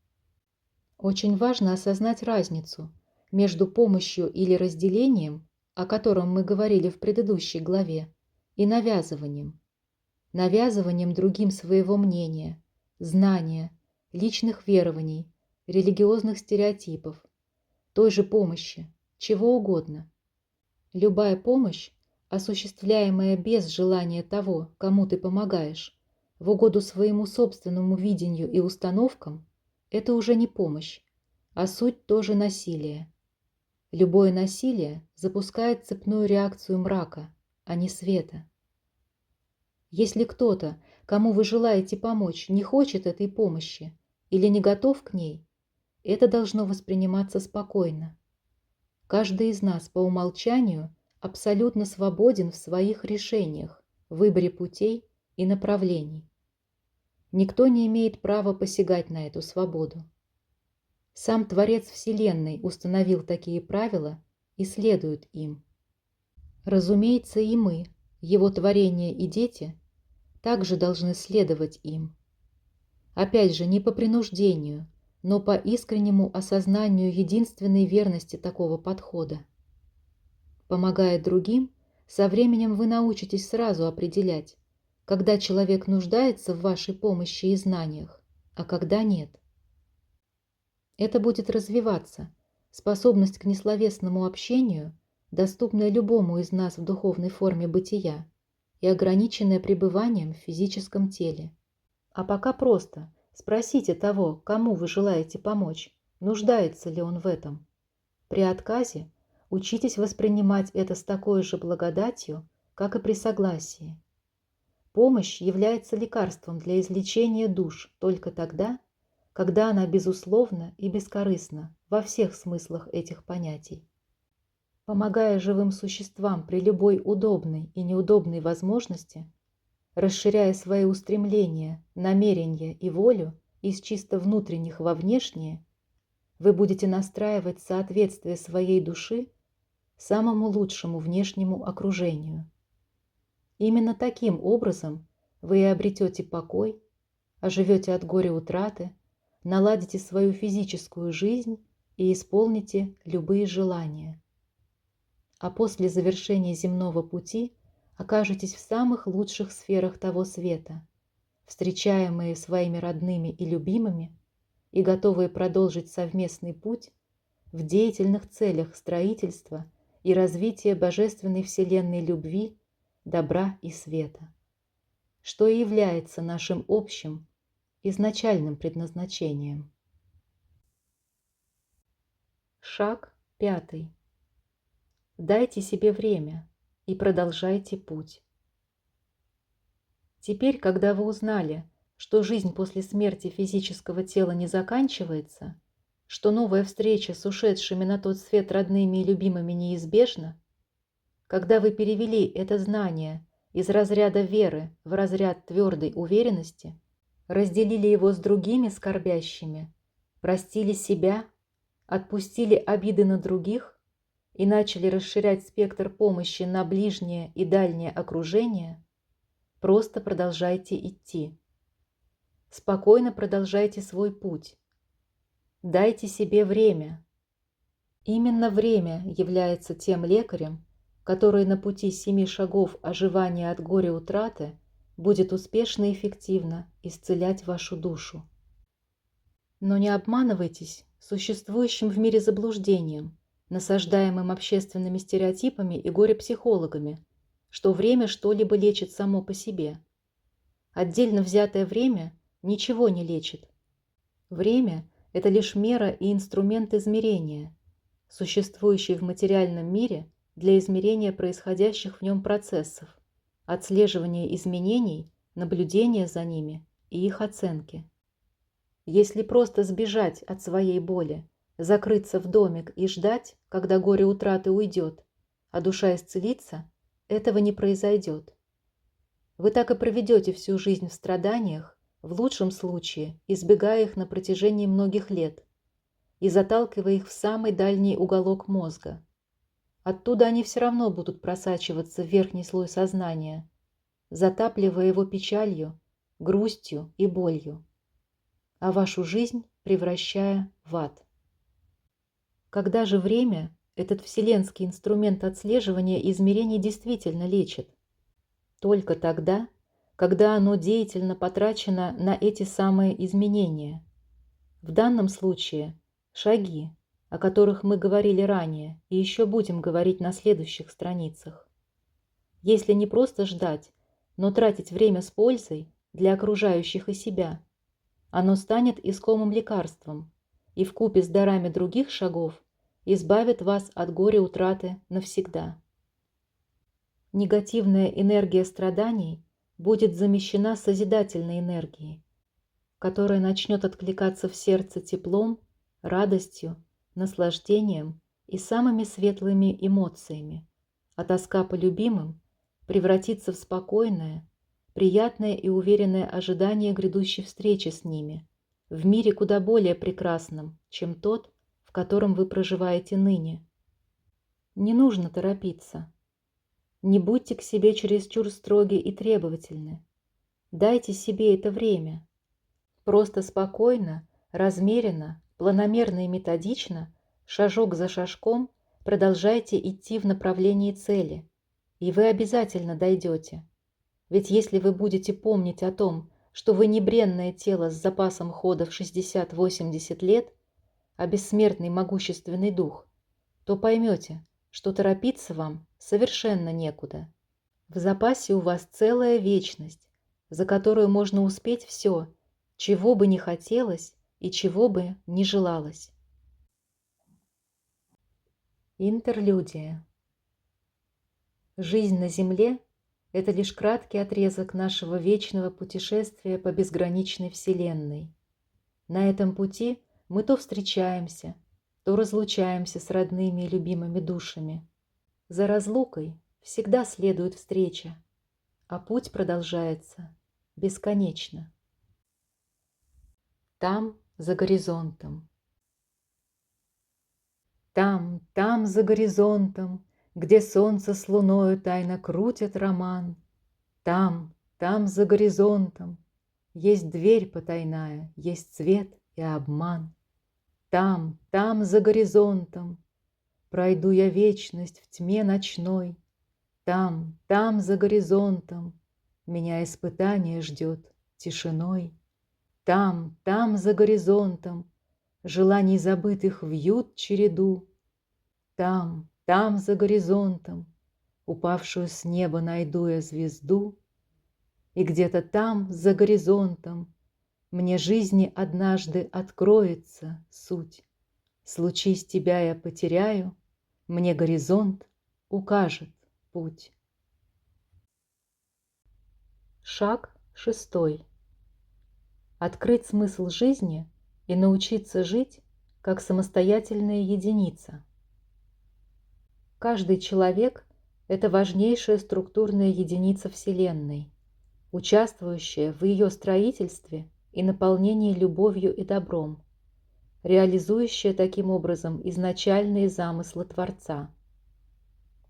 Speaker 1: Очень важно осознать разницу между помощью или разделением, о котором мы говорили в предыдущей главе, и навязыванием. Навязыванием другим своего мнения, знания, личных верований, религиозных стереотипов, той же помощи, чего угодно. Любая помощь, осуществляемая без желания того, кому ты помогаешь, в угоду своему собственному видению и установкам, это уже не помощь, а суть тоже насилие. Любое насилие запускает цепную реакцию мрака, а не света. Если кто-то, кому вы желаете помочь, не хочет этой помощи или не готов к ней, это должно восприниматься спокойно. Каждый из нас по умолчанию абсолютно свободен в своих решениях, выборе путей и направлений. Никто не имеет права посягать на эту свободу. Сам Творец Вселенной установил такие правила и следует им. Разумеется, и мы, Его творение и дети, также должны следовать им. Опять же, не по принуждению, но по искреннему осознанию единственной верности такого подхода. Помогая другим, со временем вы научитесь сразу определять, когда человек нуждается в вашей помощи и знаниях, а когда нет. Это будет развиваться, способность к несловесному общению, доступная любому из нас в духовной форме бытия, и ограниченное пребыванием в физическом теле. А пока просто спросите того, кому вы желаете помочь, нуждается ли он в этом. При отказе учитесь воспринимать это с такой же благодатью, как и при согласии. Помощь является лекарством для излечения душ только тогда, когда она безусловна и бескорыстна во всех смыслах этих понятий. Помогая живым существам при любой удобной и неудобной возможности, расширяя свои устремления, намерения и волю из чисто внутренних во внешние, вы будете настраивать соответствие своей души самому лучшему внешнему окружению. Именно таким образом вы и обретете покой, оживете от горя утраты, наладите свою физическую жизнь и исполните любые желания. А после завершения земного пути окажетесь в самых лучших сферах того света, встречаемые своими родными и любимыми и готовые продолжить совместный путь в деятельных целях строительства и развития божественной вселенной любви, добра и света. что и является нашим общим, изначальным предназначением. Шаг 5. Дайте себе время и продолжайте путь. Теперь, когда вы узнали, что жизнь после смерти физического тела не заканчивается, что новая встреча с ушедшими на тот свет родными и любимыми неизбежна, когда вы перевели это знание из разряда веры в разряд твердой уверенности, разделили его с другими скорбящими, простили себя, отпустили обиды на других и начали расширять спектр помощи на ближнее и дальнее окружение, просто продолжайте идти. Спокойно продолжайте свой путь. Дайте себе время. Именно время является тем лекарем, который на пути 7 шагов оживания от горя утраты будет успешно и эффективно исцелять вашу душу. Но не обманывайтесь существующим в мире заблуждением, насаждаемым общественными стереотипами и горе-психологами, что время что-либо лечит само по себе. Отдельно взятое время ничего не лечит. Время – это лишь мера и инструмент измерения, существующий в материальном мире для измерения происходящих в нем процессов, отслеживания изменений, наблюдения за ними и их оценки. Если просто сбежать от своей боли, закрыться в домик и ждать, когда горе утраты уйдет, а душа исцелится, этого не произойдет. Вы так и проведете всю жизнь в страданиях, в лучшем случае избегая их на протяжении многих лет и заталкивая их в самый дальний уголок мозга. Оттуда они все равно будут просачиваться в верхний слой сознания, затапливая его печалью, грустью и болью, а вашу жизнь превращая в ад. Когда же время, этот вселенский инструмент отслеживания измерений, действительно лечит? Только тогда, когда оно деятельно потрачено на эти самые изменения. В данном случае шаги, о которых мы говорили ранее и еще будем говорить на следующих страницах. Если не просто ждать, но тратить время с пользой для окружающих и себя, оно станет искомым лекарством и вкупе с дарами других шагов избавит вас от горя утраты навсегда. Негативная энергия страданий будет замещена созидательной энергией, которая начнет откликаться в сердце теплом, радостью, наслаждением и самыми светлыми эмоциями, а тоска по любимым превратится в спокойное, приятное и уверенное ожидание грядущей встречи с ними в мире куда более прекрасном, чем тот, в котором вы проживаете ныне. Не нужно торопиться. Не будьте к себе чересчур строги и требовательны. Дайте себе это время. Просто спокойно, размеренно, планомерно и методично, шажок за шажком, продолжайте идти в направлении цели, и вы обязательно дойдете. Ведь если вы будете помнить о том, что вы не бренное тело с запасом хода в 60-80 лет, а бессмертный могущественный дух, то поймете, что торопиться вам совершенно некуда. В запасе у вас целая вечность, за которую можно успеть все, чего бы ни хотелось и чего бы ни желалось. Интерлюдия. Жизнь на Земле – это лишь краткий отрезок нашего вечного путешествия по безграничной Вселенной. На этом пути мы то встречаемся, то разлучаемся с родными и любимыми душами. За разлукой всегда следует встреча, а путь продолжается бесконечно. Там, за горизонтом. Там, за горизонтом, где солнце с луною тайно крутят роман, там, за горизонтом, есть дверь потайная, есть свет и обман. Там, за горизонтом, пройду я вечность в тьме ночной. Там, за горизонтом, меня испытание ждет тишиной. Там, за горизонтом, желаний забытых вьют череду. Там, за горизонтом, упавшую с неба найду я звезду. И где-то там, за горизонтом, мне жизни однажды откроется суть. Случись тебя я потеряю, мне горизонт укажет путь. Шаг 6. Открыть смысл жизни и научиться жить как самостоятельная единица. Каждый человек – это важнейшая структурная единица Вселенной, участвующая в ее строительстве и наполнении любовью и добром, реализующая таким образом изначальные замыслы Творца.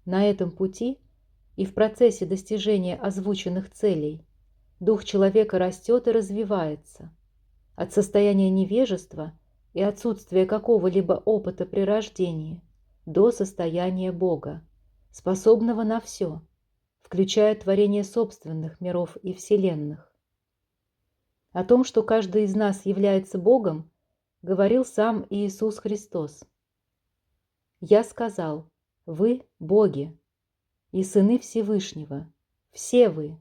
Speaker 1: На этом пути и в процессе достижения озвученных целей дух человека растет и развивается от состояния невежества и отсутствия какого-либо опыта при рождении до состояния Бога, способного на все, включая творение собственных миров и вселенных. О том, что каждый из нас является Богом, говорил сам Иисус Христос. «Я сказал, вы боги и сыны Всевышнего, все вы».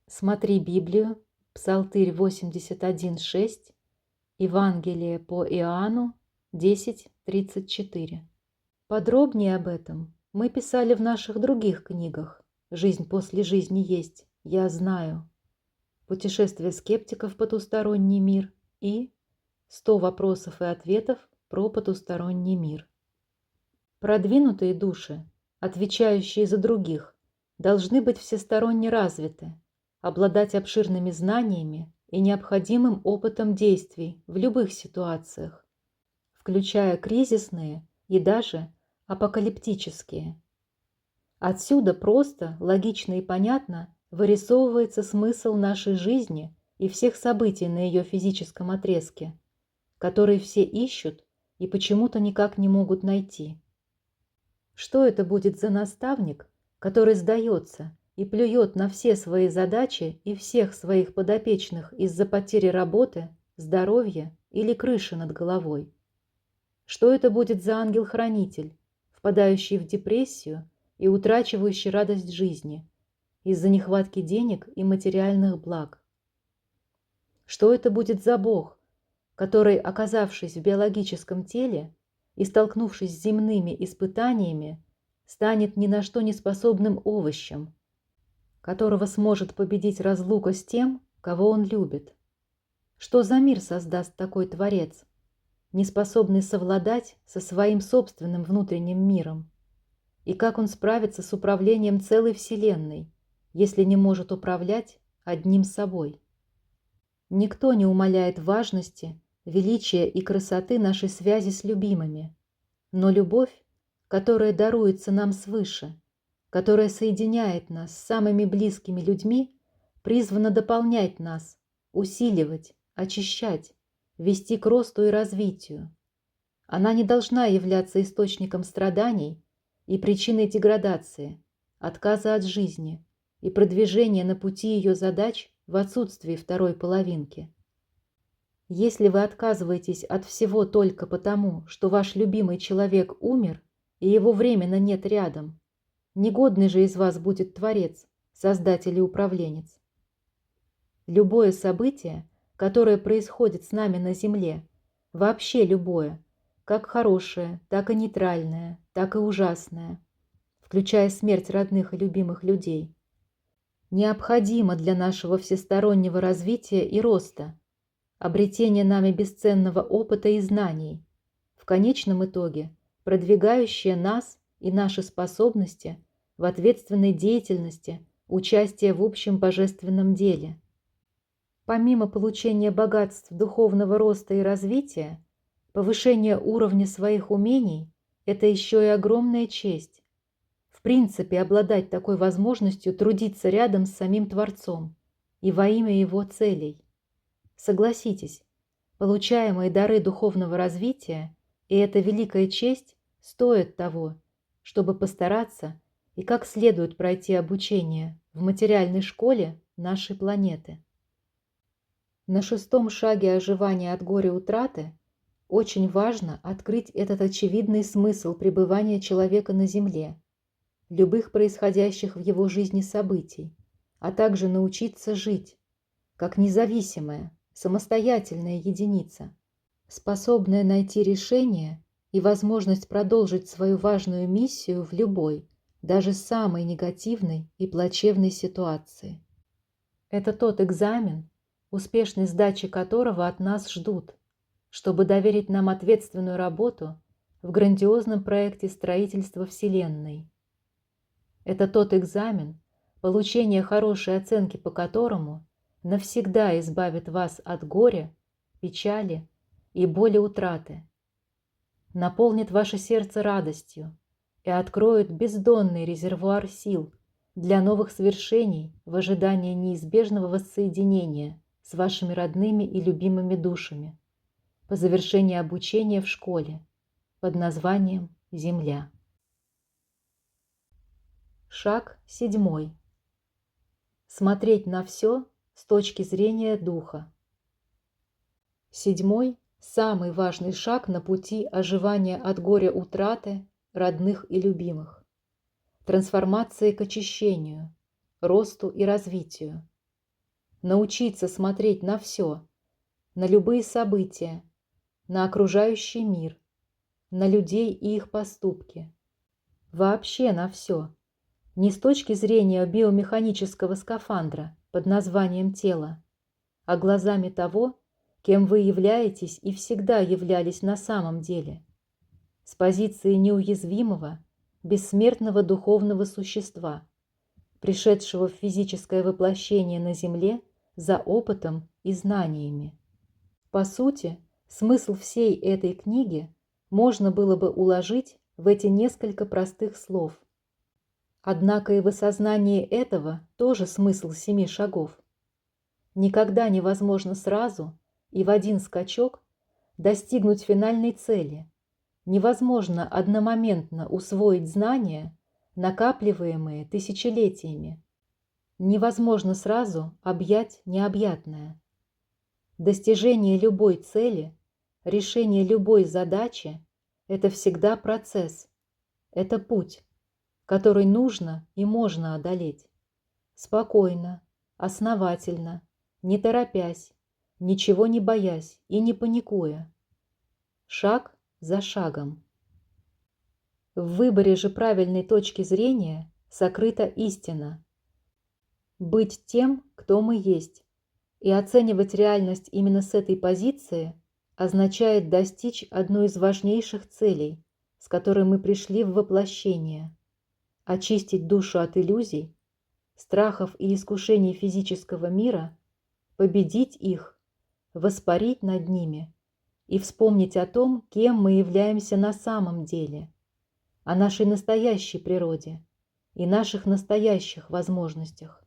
Speaker 1: Смотри Библию, Псалтырь 81:6, Евангелие по Иоанну 10:34. Подробнее об этом мы писали в наших других книгах «Жизнь после жизни есть, я знаю», «Путешествие скептиков в потусторонний мир» и «100 вопросов и ответов про потусторонний мир». Продвинутые души, отвечающие за других, должны быть всесторонне развиты, обладать обширными знаниями и необходимым опытом действий в любых ситуациях, включая кризисные и даже апокалиптические. Отсюда просто, логично и понятно вырисовывается смысл нашей жизни и всех событий на ее физическом отрезке, которые все ищут и почему-то никак не могут найти. Что это будет за наставник, который сдается и плюет на все свои задачи и всех своих подопечных из-за потери работы, здоровья или крыши над головой? Что это будет за ангел-хранитель, впадающий в депрессию и утрачивающий радость жизни из-за нехватки денег и материальных благ? Что это будет за Бог, который, оказавшись в биологическом теле и столкнувшись с земными испытаниями, станет ни на что не способным овощем, которого сможет победить разлука с тем, кого он любит? Что за мир создаст такой Творец, не способный совладать со своим собственным внутренним миром? И как он справится с управлением целой Вселенной, если не может управлять одним собой? Никто не умаляет важности, величия и красоты нашей связи с любимыми, но любовь, которая даруется нам свыше, которая соединяет нас с самыми близкими людьми, призвана дополнять нас, усиливать, очищать, вести к росту и развитию. Она не должна являться источником страданий и причиной деградации, отказа от жизни и продвижения на пути ее задач в отсутствии второй половинки. Если вы отказываетесь от всего только потому, что ваш любимый человек умер и его временно нет рядом, негодный же из вас будет Творец, Создатель и Управленец. Любое событие, которое происходит с нами на Земле, вообще любое, как хорошее, так и нейтральное, так и ужасное, включая смерть родных и любимых людей, необходимо для нашего всестороннего развития и роста, обретения нами бесценного опыта и знаний, в конечном итоге продвигающее нас и наши способности в ответственной деятельности, участие в общем божественном деле. Помимо получения богатств духовного роста и развития, повышение уровня своих умений – это еще и огромная честь. В принципе, обладать такой возможностью трудиться рядом с самим Творцом и во имя Его целей. Согласитесь, получаемые дары духовного развития и эта великая честь стоят того, чтобы постараться и как следует пройти обучение в материальной школе нашей планеты. На 6-м шаге оживания от горя утраты очень важно открыть этот очевидный смысл пребывания человека на Земле, любых происходящих в его жизни событий, а также научиться жить, как независимая, самостоятельная единица, способная найти решение и возможность продолжить свою важную миссию в любой, даже самой негативной и плачевной ситуации. Это тот экзамен, успешной сдачи которого от нас ждут, чтобы доверить нам ответственную работу в грандиозном проекте строительства Вселенной. Это тот экзамен, получение хорошей оценки по которому навсегда избавит вас от горя, печали и боли утраты, наполнит ваше сердце радостью и откроет бездонный резервуар сил для новых свершений в ожидании неизбежного воссоединения с вашими родными и любимыми душами по завершении обучения в школе под названием «Земля». Шаг 7. Смотреть на все с точки зрения духа. 7. Самый важный шаг на пути оживания от горя утраты родных и любимых, трансформации к очищению, росту и развитию. Научиться смотреть на все, на любые события, на окружающий мир, на людей и их поступки, вообще на все, не с точки зрения биомеханического скафандра под названием тело, а глазами того, кем вы являетесь и всегда являлись на самом деле, с позиции неуязвимого, бессмертного духовного существа, пришедшего в физическое воплощение на Земле за опытом и знаниями. По сути, смысл всей этой книги можно было бы уложить в эти несколько простых слов. Однако и в осознании этого тоже смысл 7 шагов. Никогда невозможно сразу и в один скачок достигнуть финальной цели. Невозможно одномоментно усвоить знания, накапливаемые тысячелетиями. Невозможно сразу объять необъятное. Достижение любой цели, решение любой задачи – это всегда процесс, это путь, который нужно и можно одолеть. Спокойно, основательно, не торопясь, ничего не боясь и не паникуя. Шаг за шагом. В выборе же правильной точки зрения сокрыта истина. Быть тем, кто мы есть, и оценивать реальность именно с этой позиции означает достичь одной из важнейших целей, с которой мы пришли в воплощение – очистить душу от иллюзий, страхов и искушений физического мира, победить их, воспарить над ними и вспомнить о том, кем мы являемся на самом деле, о нашей настоящей природе и наших настоящих возможностях.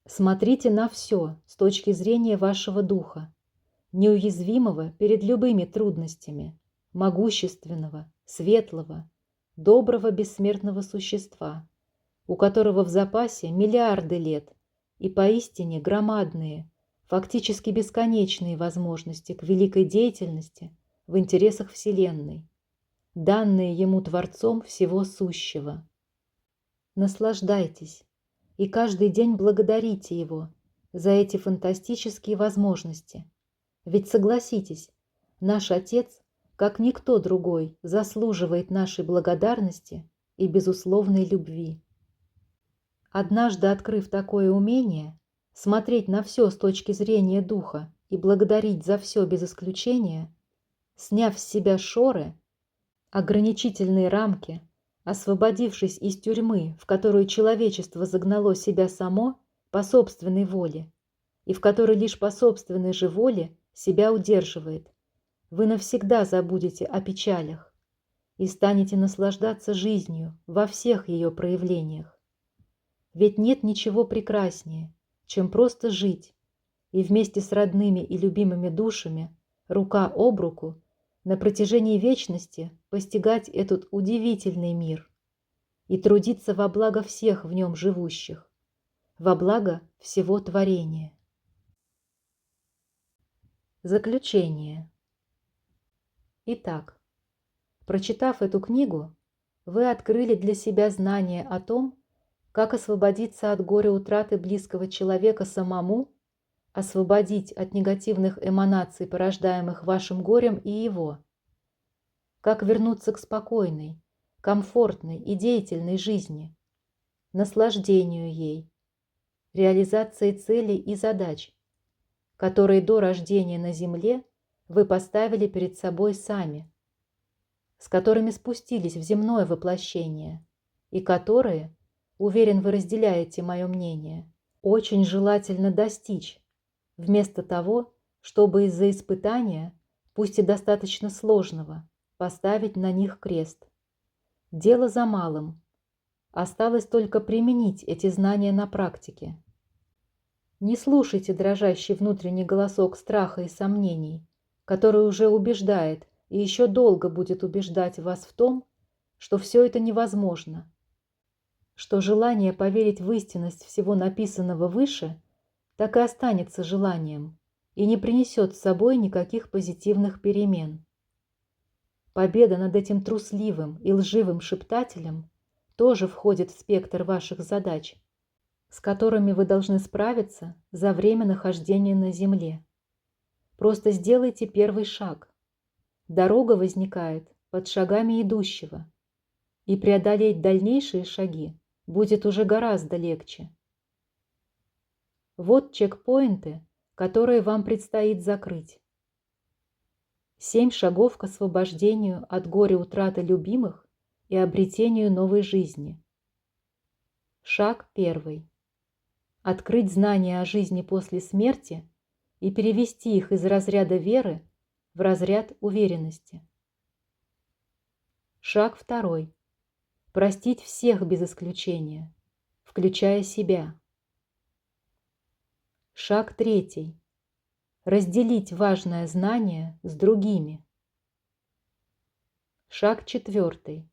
Speaker 1: Смотрите на все с точки зрения вашего духа, неуязвимого перед любыми трудностями, могущественного, светлого, доброго бессмертного существа, у которого в запасе миллиарды лет и поистине громадные, фактически бесконечные возможности к великой деятельности в интересах Вселенной, данные ему Творцом всего сущего. Наслаждайтесь и каждый день благодарите Его за эти фантастические возможности. Ведь согласитесь, наш Отец, как никто другой, заслуживает нашей благодарности и безусловной любви. Однажды открыв такое умение, смотреть на все с точки зрения духа и благодарить за все без исключения, сняв с себя шоры, ограничительные рамки, освободившись из тюрьмы, в которую человечество загнало себя само по собственной воле, и в которой лишь по собственной же воле себя удерживает, вы навсегда забудете о печалях и станете наслаждаться жизнью во всех ее проявлениях. Ведь нет ничего прекраснее, чем просто жить и вместе с родными и любимыми душами, рука об руку, на протяжении вечности постигать этот удивительный мир и трудиться во благо всех в нем живущих, во благо всего творения. Заключение. Итак, прочитав эту книгу, вы открыли для себя знание о том, Как освободиться от горя утраты близкого человека самому, освободить от негативных эманаций, порождаемых вашим горем, и его? Как вернуться к спокойной, комфортной и деятельной жизни, наслаждению ей, реализации целей и задач, которые до рождения на земле вы поставили перед собой сами, с которыми спустились в земное воплощение, и которые, уверен, вы разделяете мое мнение, очень желательно достичь, вместо того, чтобы из-за испытания, пусть и достаточно сложного, поставить на них крест. Дело за малым. Осталось только применить эти знания на практике. Не слушайте дрожащий внутренний голосок страха и сомнений, который уже убеждает и еще долго будет убеждать вас в том, что все это невозможно, что желание поверить в истинность всего написанного выше так и останется желанием и не принесет с собой никаких позитивных перемен. Победа над этим трусливым и лживым шептателем тоже входит в спектр ваших задач, с которыми вы должны справиться за время нахождения на земле. Просто сделайте первый шаг. Дорога возникает под шагами идущего, и преодолеть дальнейшие шаги будет уже гораздо легче. Вот чекпоинты, которые вам предстоит закрыть. 7 шагов к освобождению от горя утраты любимых и обретению новой жизни. Шаг 1. Открыть знания о жизни после смерти и перевести их из разряда веры в разряд уверенности. Шаг 2. Простить всех без исключения, включая себя. Шаг 3. Разделить важное знание с другими. Шаг 4.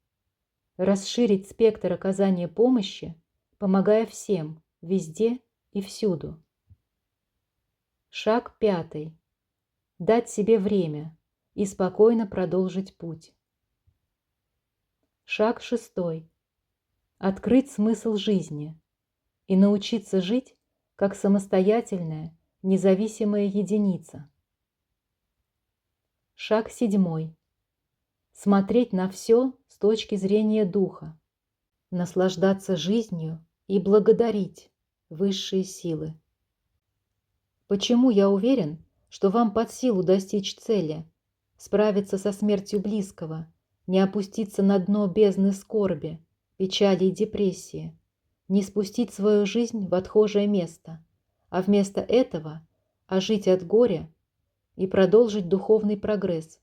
Speaker 1: Расширить спектр оказания помощи, помогая всем, везде и всюду. Шаг 5. Дать себе время и спокойно продолжить путь. Шаг 6. Открыть смысл жизни и научиться жить как самостоятельная, независимая единица. Шаг 7. Смотреть на все с точки зрения духа, наслаждаться жизнью и благодарить высшие силы. Почему я уверен, что вам под силу достичь цели, справиться со смертью близкого, не опуститься на дно бездны скорби, печали и депрессии, не спустить свою жизнь в отхожее место, а вместо этого ожить от горя и продолжить духовный прогресс,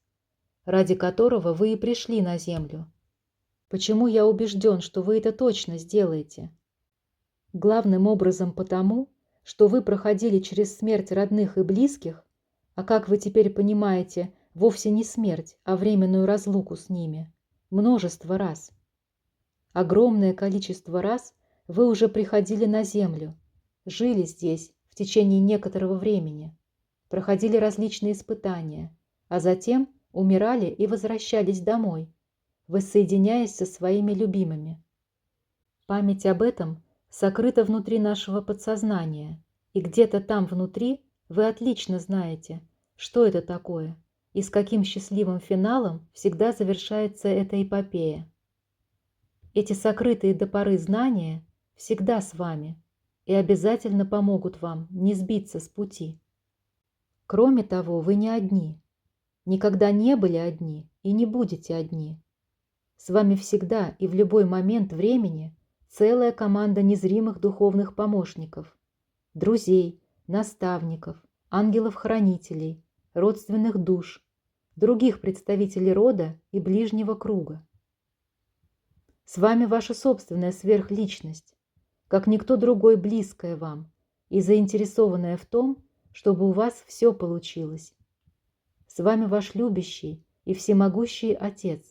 Speaker 1: ради которого вы и пришли на землю? Почему я убежден, что вы это точно сделаете? Главным образом потому, что вы проходили через смерть родных и близких, а как вы теперь понимаете, вовсе не смерть, а временную разлуку с ними, множество раз. Огромное количество раз вы уже приходили на землю, жили здесь в течение некоторого времени, проходили различные испытания, а затем умирали и возвращались домой, воссоединяясь со своими любимыми. Память об этом сокрыта внутри нашего подсознания, и где-то там внутри вы отлично знаете, что это такое и с каким счастливым финалом всегда завершается эта эпопея. Эти сокрытые до поры знания всегда с вами и обязательно помогут вам не сбиться с пути. Кроме того, вы не одни, никогда не были одни и не будете одни. С вами всегда и в любой момент времени целая команда незримых духовных помощников, друзей, наставников, ангелов-хранителей, родственных душ, других представителей рода и ближнего круга. С вами ваша собственная сверхличность, как никто другой близкая вам и заинтересованная в том, чтобы у вас все получилось. С вами ваш любящий и всемогущий Отец,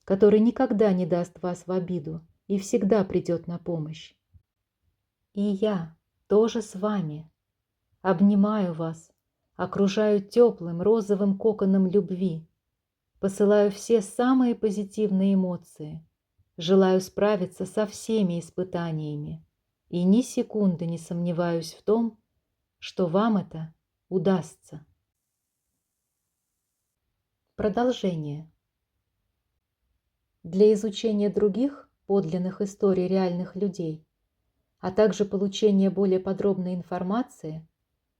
Speaker 1: который никогда не даст вас в обиду и всегда придет на помощь. И я тоже с вами. Обнимаю вас, окружаю теплым розовым коконом любви, посылаю все самые позитивные эмоции, желаю справиться со всеми испытаниями и ни секунды не сомневаюсь в том, что вам это удастся. Продолжение. Для изучения других подлинных историй реальных людей, а также получения более подробной информации,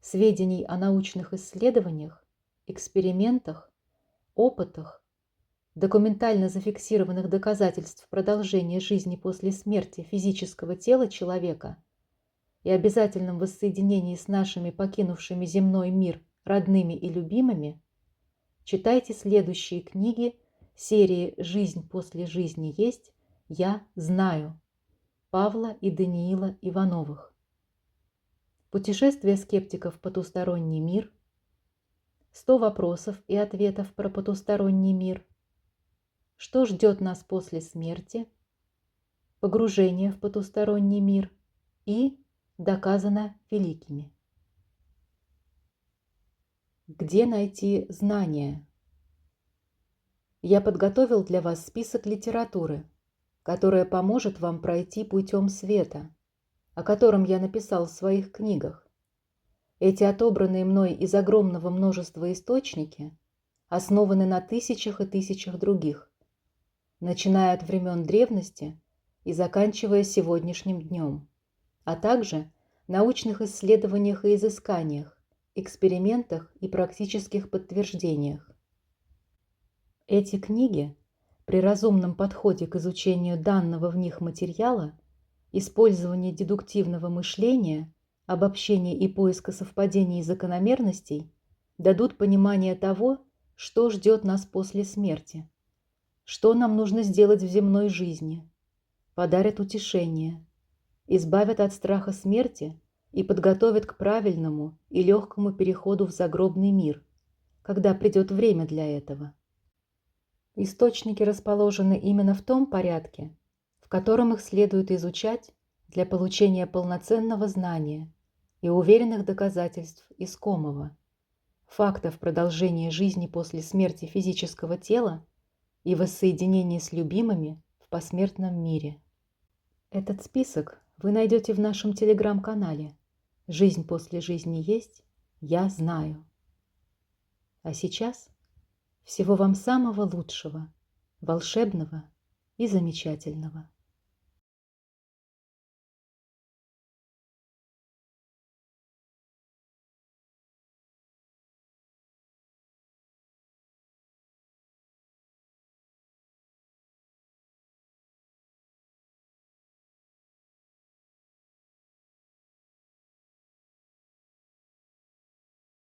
Speaker 1: сведений о научных исследованиях, экспериментах, опытах, документально зафиксированных доказательств продолжения жизни после смерти физического тела человека и обязательном воссоединении с нашими покинувшими земной мир родными и любимыми, читайте следующие книги серии «Жизнь после жизни есть, я знаю» Павла и Даниила Ивановых. Путешествие скептиков в потусторонний мир, 100 вопросов и ответов про потусторонний мир, что ждет нас после смерти, погружение в потусторонний мир и доказано великими. Где найти знания? Я подготовил для вас список литературы, которая поможет вам пройти путем света, о котором я написал в своих книгах. Эти отобранные мной из огромного множества источники основаны на тысячах и тысячах других, начиная от времен древности и заканчивая сегодняшним днем, а также научных исследованиях и изысканиях, экспериментах и практических подтверждениях. Эти книги при разумном подходе к изучению данного в них материала, использовании дедуктивного мышления, обобщения и поиска совпадений и закономерностей дадут понимание того, что ждет нас после смерти, что нам нужно сделать в земной жизни, подарят утешение, избавят от страха смерти и подготовят к правильному и легкому переходу в загробный мир, когда придет время для этого. Источники расположены именно в том порядке, в котором их следует изучать для получения полноценного знания и уверенных доказательств искомого, фактов продолжения жизни после смерти физического тела и воссоединения с любимыми в посмертном мире. Этот список вы найдете в нашем телеграм-канале «Жизнь после жизни есть, я знаю». А сейчас всего вам самого лучшего, волшебного и замечательного.